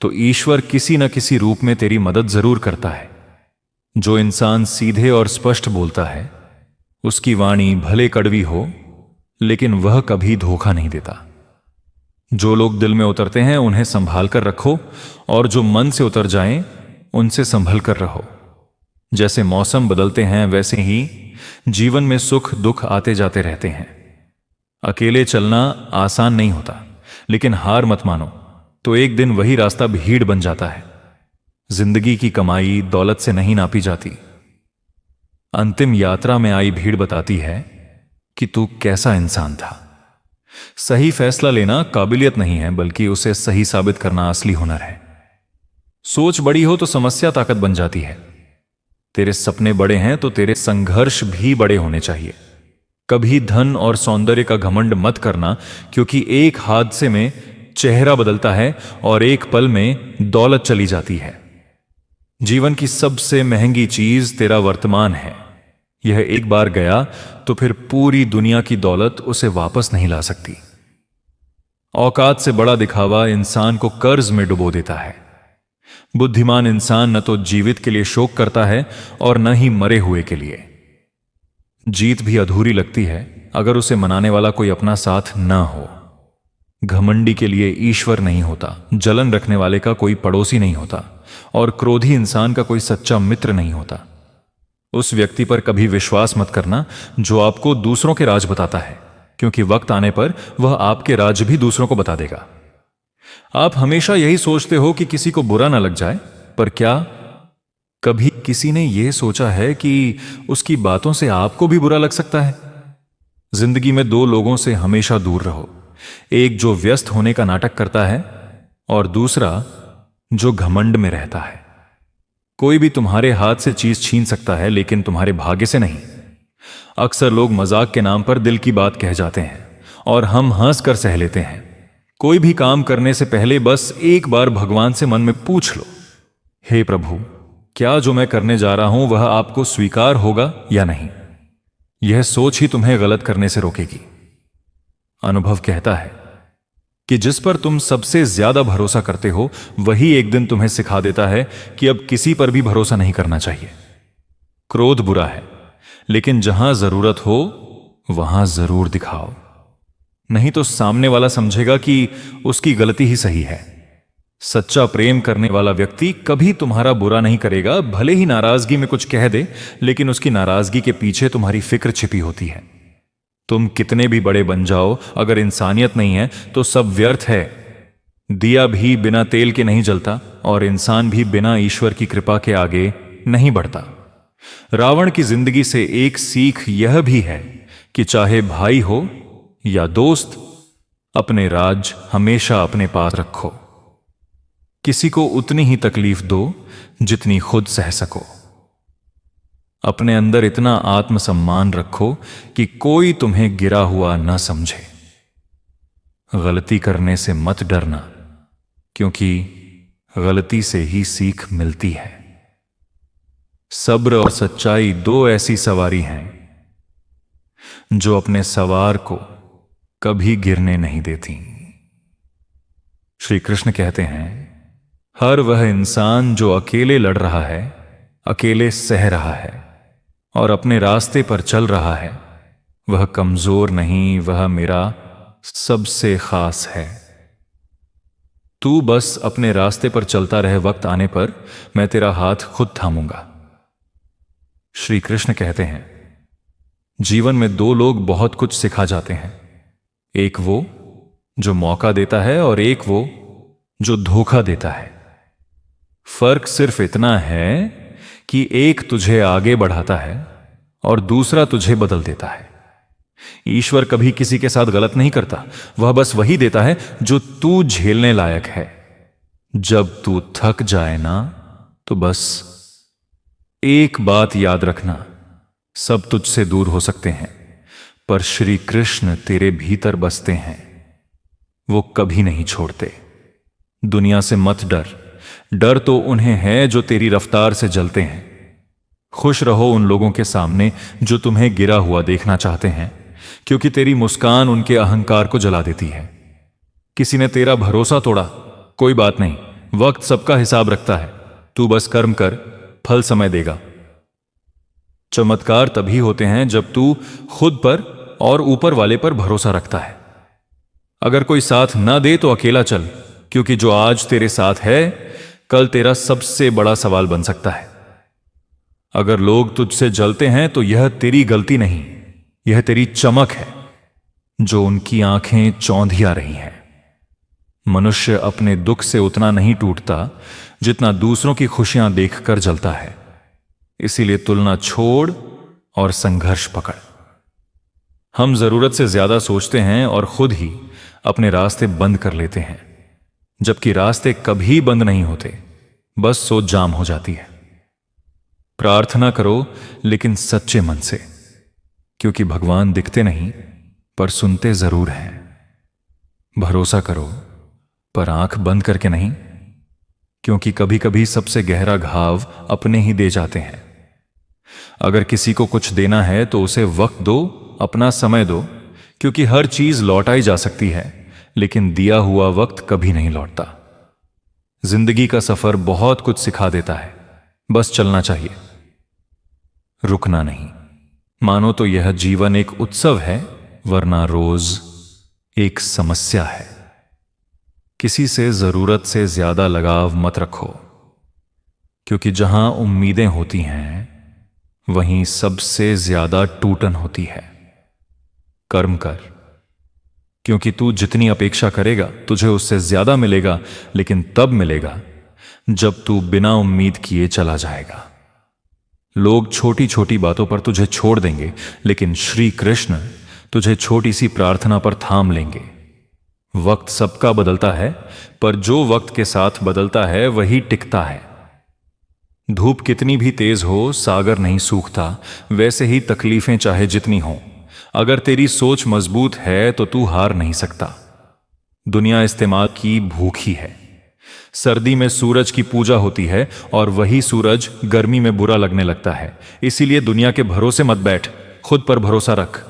तो ईश्वर किसी न किसी रूप में तेरी मदद जरूर करता है। जो इंसान सीधे और स्पष्ट बोलता है उसकी वाणी भले कड़वी हो, लेकिन वह कभी धोखा नहीं देता। जो लोग दिल में उतरते हैं उन्हें संभाल कर रखो, और जो मन से उतर जाएं उनसे संभल कर रहो। जैसे मौसम बदलते हैं वैसे ही जीवन में सुख दुख आते जाते रहते हैं। अकेले चलना आसान नहीं होता, लेकिन हार मत मानो, तो एक दिन वही रास्ता भीड़ बन जाता है। जिंदगी की कमाई दौलत से नहीं नापी जाती। अंतिम यात्रा में आई भीड़ बताती है कि तू कैसा इंसान था। सही फैसला लेना काबिलियत नहीं है, बल्कि उसे सही साबित करना असली हुनर है। सोच बड़ी हो तो समस्या ताकत बन जाती है। तेरे सपने बड़े हैं तो तेरे संघर्ष भी बड़े होने चाहिए। कभी धन और सौंदर्य का घमंड मत करना, क्योंकि एक हादसे में चेहरा बदलता है और एक पल में दौलत चली जाती है। जीवन की सबसे महंगी चीज तेरा वर्तमान है। यह एक बार गया तो फिर पूरी दुनिया की दौलत उसे वापस नहीं ला सकती। औकात से बड़ा दिखावा इंसान को कर्ज में डुबो देता है। बुद्धिमान इंसान न तो जीवित के लिए शोक करता है और न ही मरे हुए के लिए। जीत भी अधूरी लगती है अगर उसे मनाने वाला कोई अपना साथ न हो। घमंडी के लिए ईश्वर नहीं होता, जलन रखने वाले का कोई पड़ोसी नहीं होता, और क्रोधी इंसान का कोई सच्चा मित्र नहीं होता। उस व्यक्ति पर कभी विश्वास मत करना जो आपको दूसरों के राज बताता है, क्योंकि वक्त आने पर वह आपके राज भी दूसरों को बता देगा। आप हमेशा यही सोचते हो कि किसी को बुरा ना लग जाए, पर क्या कभी किसी ने यह सोचा है कि उसकी बातों से आपको भी बुरा लग सकता है? जिंदगी में दो लोगों से हमेशा दूर रहो, एक जो व्यस्त होने का नाटक करता है और दूसरा जो घमंड में रहता है। कोई भी तुम्हारे हाथ से चीज छीन सकता है, लेकिन तुम्हारे भाग्य से नहीं। अक्सर लोग मजाक के नाम पर दिल की बात कह जाते हैं और हम हंस कर सह लेते हैं, कोई भी काम करने से पहले बस एक बार भगवान से मन में पूछ लो, हे प्रभु, क्या जो मैं करने जा रहा हूं वह आपको स्वीकार होगा या नहीं। यह सोच ही तुम्हें गलत करने से रोकेगी। अनुभव कहता है कि जिस पर तुम सबसे ज्यादा भरोसा करते हो वही एक दिन तुम्हें सिखा देता है कि अब किसी पर भी भरोसा नहीं करना चाहिए। क्रोध बुरा है, लेकिन जहां जरूरत हो वहां जरूर दिखाओ, नहीं तो सामने वाला समझेगा कि उसकी गलती ही सही है। सच्चा प्रेम करने वाला व्यक्ति कभी तुम्हारा बुरा नहीं करेगा, भले ही नाराजगी में कुछ कह दे, लेकिन उसकी नाराजगी के पीछे तुम्हारी फिक्र छिपी होती है। तुम कितने भी बड़े बन जाओ, अगर इंसानियत नहीं है तो सब व्यर्थ है। दिया भी बिना तेल के नहीं जलता और इंसान भी बिना ईश्वर की कृपा के आगे नहीं बढ़ता। रावण की जिंदगी से एक सीख यह भी है कि चाहे भाई हो या दोस्त, अपने राज हमेशा अपने पास रखो। किसी को उतनी ही तकलीफ दो जितनी खुद सह सको। अपने अंदर इतना आत्मसम्मान रखो कि कोई तुम्हें गिरा हुआ न समझे। गलती करने से मत डरना, क्योंकि गलती से ही सीख मिलती है। सब्र और सच्चाई दो ऐसी सवारी हैं जो अपने सवार को कभी गिरने नहीं देती। श्री कृष्ण कहते हैं, हर वह इंसान जो अकेले लड़ रहा है, अकेले सह रहा है और अपने रास्ते पर चल रहा है, वह कमजोर नहीं, वह मेरा सबसे खास है। तू बस अपने रास्ते पर चलता रहे, वक्त आने पर मैं तेरा हाथ खुद थामूंगा। श्री कृष्ण कहते हैं, जीवन में दो लोग बहुत कुछ सिखा जाते हैं, एक वो जो मौका देता है और एक वो जो धोखा देता है। फर्क सिर्फ इतना है कि एक तुझे आगे बढ़ाता है और दूसरा तुझे बदल देता है। ईश्वर कभी किसी के साथ गलत नहीं करता, वह बस वही देता है जो तू झेलने लायक है। जब तू थक जाए ना, तो बस एक बात याद रखना, सब तुझसे दूर हो सकते हैं पर श्री कृष्ण तेरे भीतर बसते हैं, वो कभी नहीं छोड़ते। दुनिया से मत डर, डर तो उन्हें है जो तेरी रफ्तार से जलते हैं। खुश रहो उन लोगों के सामने जो तुम्हें गिरा हुआ देखना चाहते हैं, क्योंकि तेरी मुस्कान उनके अहंकार को जला देती है। किसी ने तेरा भरोसा तोड़ा, कोई बात नहीं, वक्त सबका हिसाब रखता है। तू बस कर्म कर, फल समय देगा। चमत्कार तभी होते हैं जब तू खुद पर और ऊपर वाले पर भरोसा रखता है। अगर कोई साथ ना दे तो अकेला चल, क्योंकि जो आज तेरे साथ है कल तेरा सबसे बड़ा सवाल बन सकता है। अगर लोग तुझसे जलते हैं तो यह तेरी गलती नहीं, यह तेरी चमक है जो उनकी आंखें चौंधिया रही हैं। मनुष्य अपने दुख से उतना नहीं टूटता जितना दूसरों की खुशियां देखकर जलता है। इसीलिए तुलना छोड़ और संघर्ष पकड़। हम जरूरत से ज्यादा सोचते हैं और खुद ही अपने रास्ते बंद कर लेते हैं, जबकि रास्ते कभी बंद नहीं होते, बस सोच जाम हो जाती है। प्रार्थना करो लेकिन सच्चे मन से, क्योंकि भगवान दिखते नहीं पर सुनते जरूर हैं। भरोसा करो पर आंख बंद करके नहीं, क्योंकि कभी कभी सबसे गहरा घाव अपने ही दे जाते हैं। अगर किसी को कुछ देना है तो उसे वक्त दो, अपना समय दो, क्योंकि हर चीज लौटाई जा सकती है, लेकिन दिया हुआ वक्त कभी नहीं लौटता। जिंदगी का सफर बहुत कुछ सिखा देता है, बस चलना चाहिए, रुकना नहीं। मानो तो यह जीवन एक उत्सव है, वरना रोज एक समस्या है। किसी से जरूरत से ज्यादा लगाव मत रखो, क्योंकि जहां उम्मीदें होती हैं वहीं सबसे ज्यादा टूटन होती है। कर्म कर, क्योंकि तू जितनी अपेक्षा करेगा तुझे उससे ज्यादा मिलेगा, लेकिन तब मिलेगा जब तू बिना उम्मीद किए चला जाएगा। लोग छोटी छोटी बातों पर तुझे छोड़ देंगे, लेकिन श्री कृष्ण तुझे छोटी सी प्रार्थना पर थाम लेंगे। वक्त सबका बदलता है, पर जो वक्त के साथ बदलता है वही टिकता है। धूप कितनी भी तेज हो, सागर नहीं सूखता, वैसे ही तकलीफें चाहे जितनी हों, अगर तेरी सोच मजबूत है तो तू हार नहीं सकता। दुनिया इस्तेमाल की भूखी है। सर्दी में सूरज की पूजा होती है और वही सूरज गर्मी में बुरा लगने लगता है। इसीलिए दुनिया के भरोसे मत बैठ, खुद पर भरोसा रख।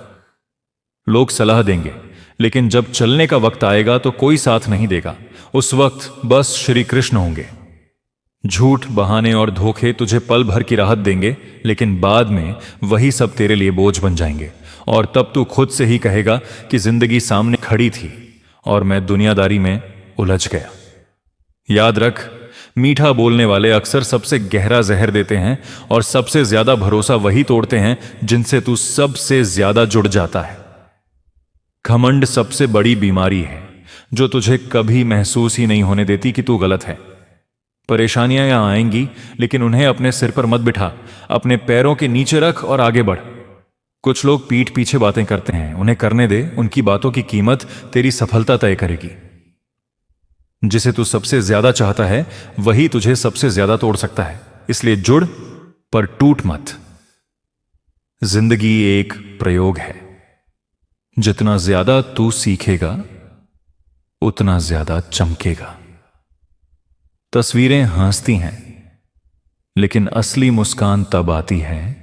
लोग सलाह देंगे, लेकिन जब चलने का वक्त आएगा तो कोई साथ नहीं देगा। उस वक्त बस श्री कृष्ण होंगे। झूठ, बहाने और धोखे तुझे पल भर की राहत देंगे, लेकिन बाद में वही सब तेरे लिए बोझ बन जाएंगे। और तब तू खुद से ही कहेगा कि जिंदगी सामने खड़ी थी और मैं दुनियादारी में उलझ गया। याद रख, मीठा बोलने वाले अक्सर सबसे गहरा जहर देते हैं और सबसे ज्यादा भरोसा वही तोड़ते हैं जिनसे तू सबसे ज्यादा जुड़ जाता है। घमंड सबसे बड़ी बीमारी है जो तुझे कभी महसूस ही नहीं होने देती कि तू गलत है। परेशानियां यहां आएंगी, लेकिन उन्हें अपने सिर पर मत बिठा, अपने पैरों के नीचे रख और आगे बढ़। कुछ लोग पीठ पीछे बातें करते हैं, उन्हें करने दे। उनकी बातों की कीमत तेरी सफलता तय करेगी। जिसे तू सबसे ज्यादा चाहता है वही तुझे सबसे ज्यादा तोड़ सकता है। इसलिए जुड़, पर टूट मत। जिंदगी एक प्रयोग है। जितना ज्यादा तू सीखेगा उतना ज्यादा चमकेगा। तस्वीरें हंसती हैं, लेकिन असली मुस्कान तब आती है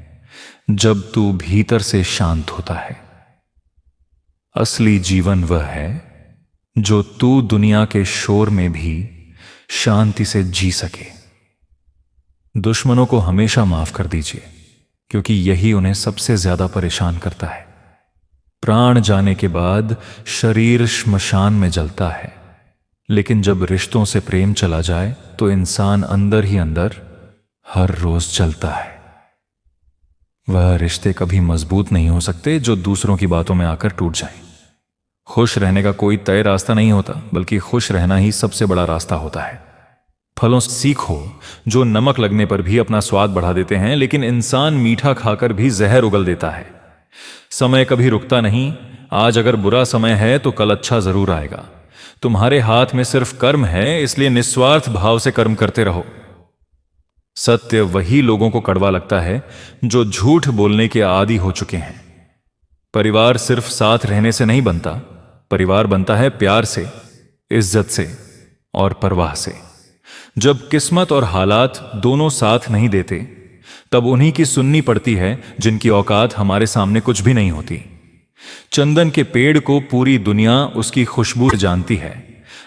जब तू भीतर से शांत होता है। असली जीवन वह है जो तू दुनिया के शोर में भी शांति से जी सके। दुश्मनों को हमेशा माफ कर दीजिए, क्योंकि यही उन्हें सबसे ज्यादा परेशान करता है। प्राण जाने के बाद शरीर श्मशान में जलता है, लेकिन जब रिश्तों से प्रेम चला जाए तो इंसान अंदर ही अंदर हर रोज जलता है। वह रिश्ते कभी मजबूत नहीं हो सकते जो दूसरों की बातों में आकर टूट जाएं। खुश रहने का कोई तय रास्ता नहीं होता, बल्कि खुश रहना ही सबसे बड़ा रास्ता होता है। फलों से सीखो जो नमक लगने पर भी अपना स्वाद बढ़ा देते हैं, लेकिन इंसान मीठा खाकर भी जहर उगल देता है। समय कभी रुकता नहीं। आज अगर बुरा समय है तो कल अच्छा जरूर आएगा। तुम्हारे हाथ में सिर्फ कर्म है, इसलिए निस्वार्थ भाव से कर्म करते रहो। सत्य वही लोगों को कड़वा लगता है जो झूठ बोलने के आदी हो चुके हैं। परिवार सिर्फ साथ रहने से नहीं बनता, परिवार बनता है प्यार से, इज्जत से और परवाह से। जब किस्मत और हालात दोनों साथ नहीं देते, तब उन्हीं की सुननी पड़ती है जिनकी औकात हमारे सामने कुछ भी नहीं होती। चंदन के पेड़ को पूरी दुनिया उसकी खुशबू जानती है,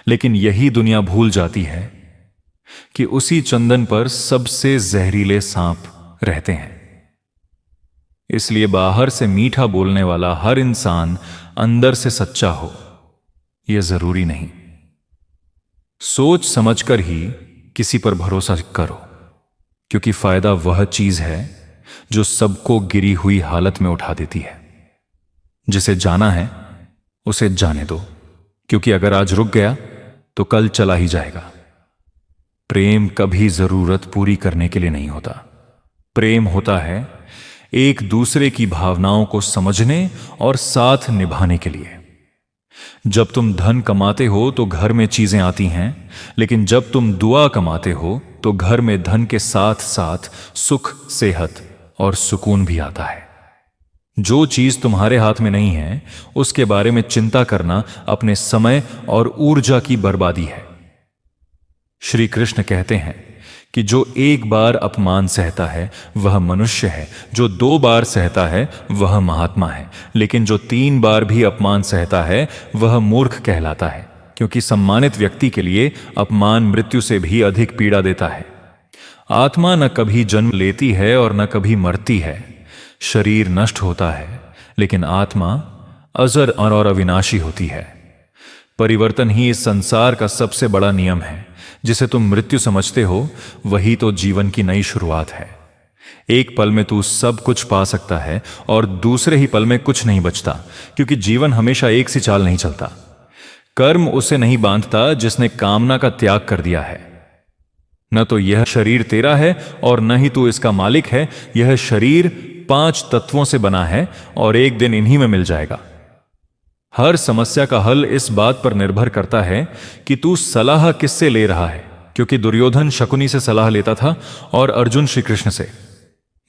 लेकिन यही दुनिया भूल जाती है कि उसी चंदन पर सबसे जहरीले सांप रहते हैं। इसलिए बाहर से मीठा बोलने वाला हर इंसान अंदर से सच्चा हो, यह जरूरी नहीं। सोच समझकर ही किसी पर भरोसा करो, क्योंकि फायदा वह चीज है जो सबको गिरी हुई हालत में उठा देती है। जिसे जाना है उसे जाने दो, क्योंकि अगर आज रुक गया तो कल चला ही जाएगा। प्रेम कभी जरूरत पूरी करने के लिए नहीं होता। प्रेम होता है एक दूसरे की भावनाओं को समझने और साथ निभाने के लिए। जब तुम धन कमाते हो तो घर में चीजें आती हैं, लेकिन जब तुम दुआ कमाते हो तो घर में धन के साथ साथ सुख, सेहत और सुकून भी आता है। जो चीज तुम्हारे हाथ में नहीं है उसके बारे में चिंता करना अपने समय और ऊर्जा की बर्बादी है। श्री कृष्ण कहते हैं कि जो एक बार अपमान सहता है वह मनुष्य है, जो 2 बार सहता है वह महात्मा है, लेकिन जो 3 बार भी अपमान सहता है वह मूर्ख कहलाता है, क्योंकि सम्मानित व्यक्ति के लिए अपमान मृत्यु से भी अधिक पीड़ा देता है। आत्मा न कभी जन्म लेती है और न कभी मरती है। शरीर नष्ट होता है, लेकिन आत्मा अजर और अविनाशी होती है। परिवर्तन ही इस संसार का सबसे बड़ा नियम है। जिसे तुम मृत्यु समझते हो वही तो जीवन की नई शुरुआत है। एक पल में तू सब कुछ पा सकता है और दूसरे ही पल में कुछ नहीं बचता, क्योंकि जीवन हमेशा एक सी चाल नहीं चलता। कर्म उसे नहीं बांधता जिसने कामना का त्याग कर दिया है। न तो यह शरीर तेरा है और न ही तू इसका मालिक है। यह शरीर 5 तत्वों से बना है और एक दिन इन्हीं में मिल जाएगा। हर समस्या का हल इस बात पर निर्भर करता है कि तू सलाह किससे ले रहा है, क्योंकि दुर्योधन शकुनी से सलाह लेता था और अर्जुन श्री कृष्ण से।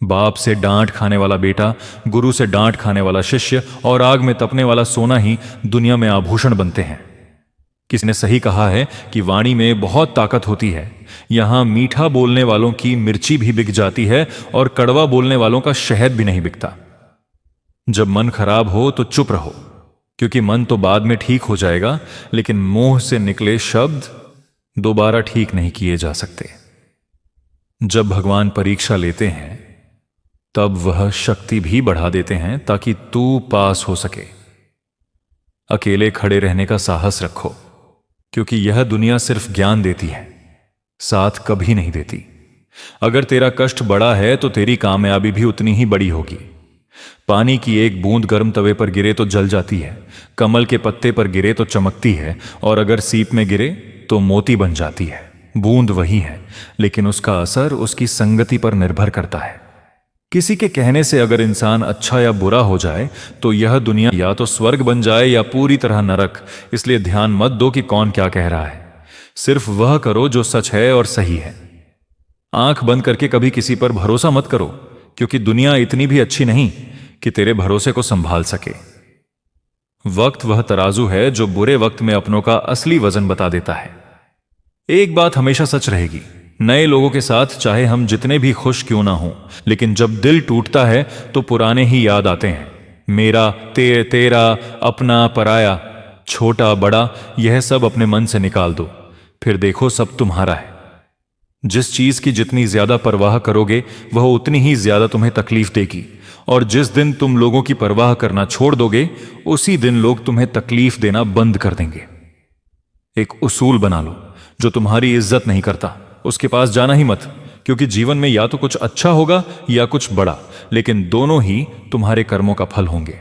बाप से डांट खाने वाला बेटा, गुरु से डांट खाने वाला शिष्य और आग में तपने वाला सोना ही दुनिया में आभूषण बनते हैं। किसी ने सही कहा है कि वाणी में बहुत ताकत होती है। यहां मीठा बोलने वालों की मिर्ची भी बिक जाती है और कड़वा बोलने वालों का शहद भी नहीं बिकता। जब मन खराब हो तो चुप रहो, क्योंकि मन तो बाद में ठीक हो जाएगा, लेकिन मुंह से निकले शब्द दोबारा ठीक नहीं किए जा सकते। जब भगवान परीक्षा लेते हैं तब वह शक्ति भी बढ़ा देते हैं ताकि तू पास हो सके। अकेले खड़े रहने का साहस रखो, क्योंकि यह दुनिया सिर्फ ज्ञान देती है, साथ कभी नहीं देती। अगर तेरा कष्ट बड़ा है तो तेरी कामयाबी भी उतनी ही बड़ी होगी। पानी की एक बूंद गर्म तवे पर गिरे तो जल जाती है, कमल के पत्ते पर गिरे तो चमकती है, और अगर सीप में गिरे तो मोती बन जाती है। बूंद वही है, लेकिन उसका असर उसकी संगति पर निर्भर करता है। किसी के कहने से अगर इंसान अच्छा या बुरा हो जाए तो यह दुनिया या तो स्वर्ग बन जाए या पूरी तरह नरक। इसलिए ध्यान मत दो कि कौन क्या कह रहा है, सिर्फ वह करो जो सच है और सही है। आंख बंद करके कभी किसी पर भरोसा मत करो, क्योंकि दुनिया इतनी भी अच्छी नहीं कि तेरे भरोसे को संभाल सके। वक्त वह तराजू है जो बुरे वक्त में अपनों का असली वजन बता देता है। एक बात हमेशा सच रहेगी, नए लोगों के साथ चाहे हम जितने भी खुश क्यों ना हों, लेकिन जब दिल टूटता है तो पुराने ही याद आते हैं। मेरा, तेरा, अपना, पराया, छोटा, बड़ा, यह सब अपने मन से निकाल दो, फिर देखो सब तुम्हारा है। जिस चीज की जितनी ज्यादा परवाह करोगे वह उतनी ही ज्यादा तुम्हें तकलीफ देगी, और जिस दिन तुम लोगों की परवाह करना छोड़ दोगे उसी दिन लोग तुम्हें तकलीफ देना बंद कर देंगे। एक उसूल बना लो, जो तुम्हारी इज्जत नहीं करता उसके पास जाना ही मत, क्योंकि जीवन में या तो कुछ अच्छा होगा या कुछ बड़ा, लेकिन दोनों ही तुम्हारे कर्मों का फल होंगे।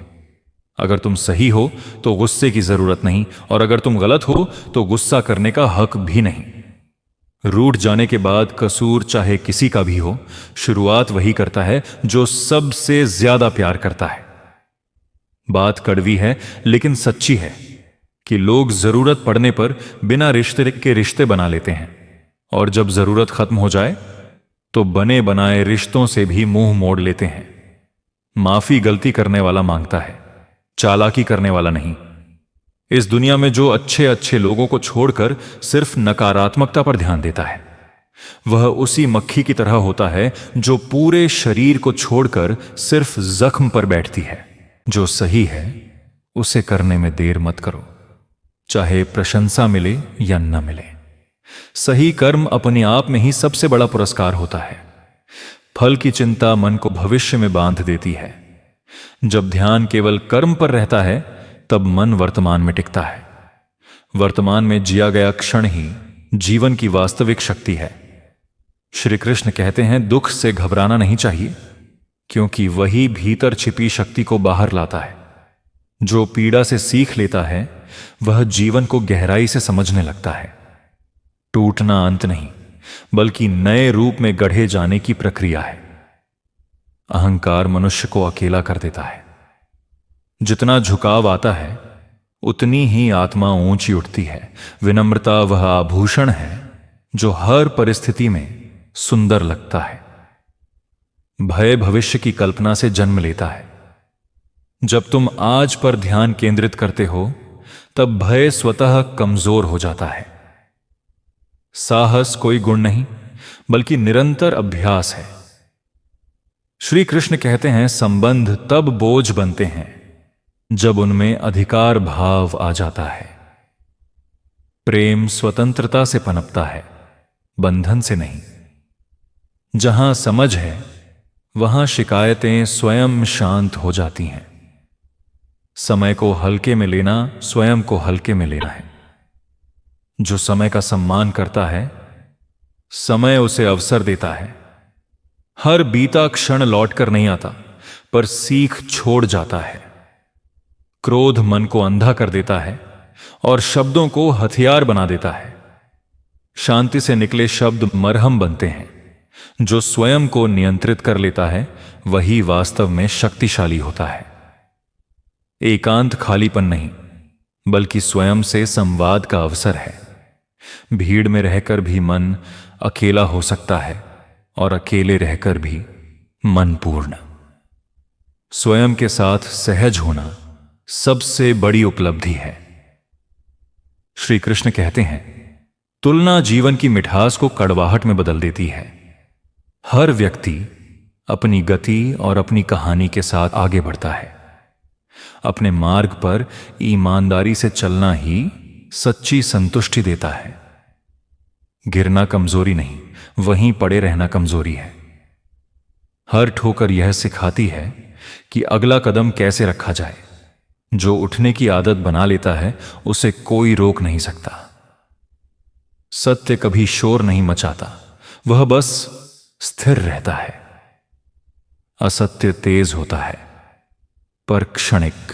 अगर तुम सही हो तो गुस्से की जरूरत नहीं, और अगर तुम गलत हो तो गुस्सा करने का हक भी नहीं। रूठ जाने के बाद कसूर चाहे किसी का भी हो, शुरुआत वही करता है जो सबसे ज्यादा प्यार करता है। बात कड़वी है लेकिन सच्ची है कि लोग जरूरत पड़ने पर बिना रिश्ते के रिश्ते बना लेते हैं, और जब जरूरत खत्म हो जाए तो बने बनाए रिश्तों से भी मुंह मोड़ लेते हैं। माफी गलती करने वाला मांगता है, चालाकी करने वाला नहीं। इस दुनिया में जो अच्छे अच्छे लोगों को छोड़कर सिर्फ नकारात्मकता पर ध्यान देता है, वह उसी मक्खी की तरह होता है जो पूरे शरीर को छोड़कर सिर्फ जख्म पर बैठती है। जो सही है उसे करने में देर मत करो, चाहे प्रशंसा मिले या न मिले। सही कर्म अपने आप में ही सबसे बड़ा पुरस्कार होता है। फल की चिंता मन को भविष्य में बांध देती है। जब ध्यान केवल कर्म पर रहता है तब मन वर्तमान में टिकता है। वर्तमान में जिया गया क्षण ही जीवन की वास्तविक शक्ति है। श्री कृष्ण कहते हैं, दुख से घबराना नहीं चाहिए, क्योंकि वही भीतर छिपी शक्ति को बाहर लाता है। जो पीड़ा से सीख लेता है वह जीवन को गहराई से समझने लगता है। टूटना अंत नहीं, बल्कि नए रूप में गढ़े जाने की प्रक्रिया है। अहंकार मनुष्य को अकेला कर देता है। जितना झुकाव आता है उतनी ही आत्मा ऊंची उठती है। विनम्रता वह आभूषण है जो हर परिस्थिति में सुंदर लगता है। भय भविष्य की कल्पना से जन्म लेता है। जब तुम आज पर ध्यान केंद्रित करते हो तब भय स्वतः कमजोर हो जाता है। साहस कोई गुण नहीं, बल्कि निरंतर अभ्यास है। श्री कृष्ण कहते हैं, संबंध तब बोझ बनते हैं जब उनमें अधिकार भाव आ जाता है। प्रेम स्वतंत्रता से पनपता है, बंधन से नहीं। जहां समझ है वहां शिकायतें स्वयं शांत हो जाती हैं। समय को हल्के में लेना स्वयं को हल्के में लेना है। जो समय का सम्मान करता है, समय उसे अवसर देता है। हर बीता क्षण लौटकर नहीं आता, पर सीख छोड़ जाता है। क्रोध मन को अंधा कर देता है और शब्दों को हथियार बना देता है। शांति से निकले शब्द मरहम बनते हैं। जो स्वयं को नियंत्रित कर लेता है वही वास्तव में शक्तिशाली होता है। एकांत खालीपन नहीं, बल्कि स्वयं से संवाद का अवसर है। भीड़ में रहकर भी मन अकेला हो सकता है और अकेले रहकर भी मन पूर्ण। स्वयं के साथ सहज होना सबसे बड़ी उपलब्धि है। श्री कृष्ण कहते हैं, तुलना जीवन की मिठास को कड़वाहट में बदल देती है। हर व्यक्ति अपनी गति और अपनी कहानी के साथ आगे बढ़ता है। अपने मार्ग पर ईमानदारी से चलना ही सच्ची संतुष्टि देता है। गिरना कमजोरी नहीं, वहीं पड़े रहना कमजोरी है। हर ठोकर यह सिखाती है कि अगला कदम कैसे रखा जाए। जो उठने की आदत बना लेता है उसे कोई रोक नहीं सकता। सत्य कभी शोर नहीं मचाता, वह बस स्थिर रहता है। असत्य तेज होता है पर क्षणिक।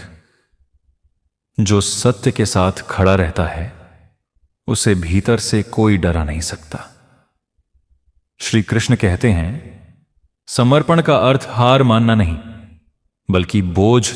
जो सत्य के साथ खड़ा रहता है उसे भीतर से कोई डरा नहीं सकता। श्री कृष्ण कहते हैं, समर्पण का अर्थ हार मानना नहीं, बल्कि बोझ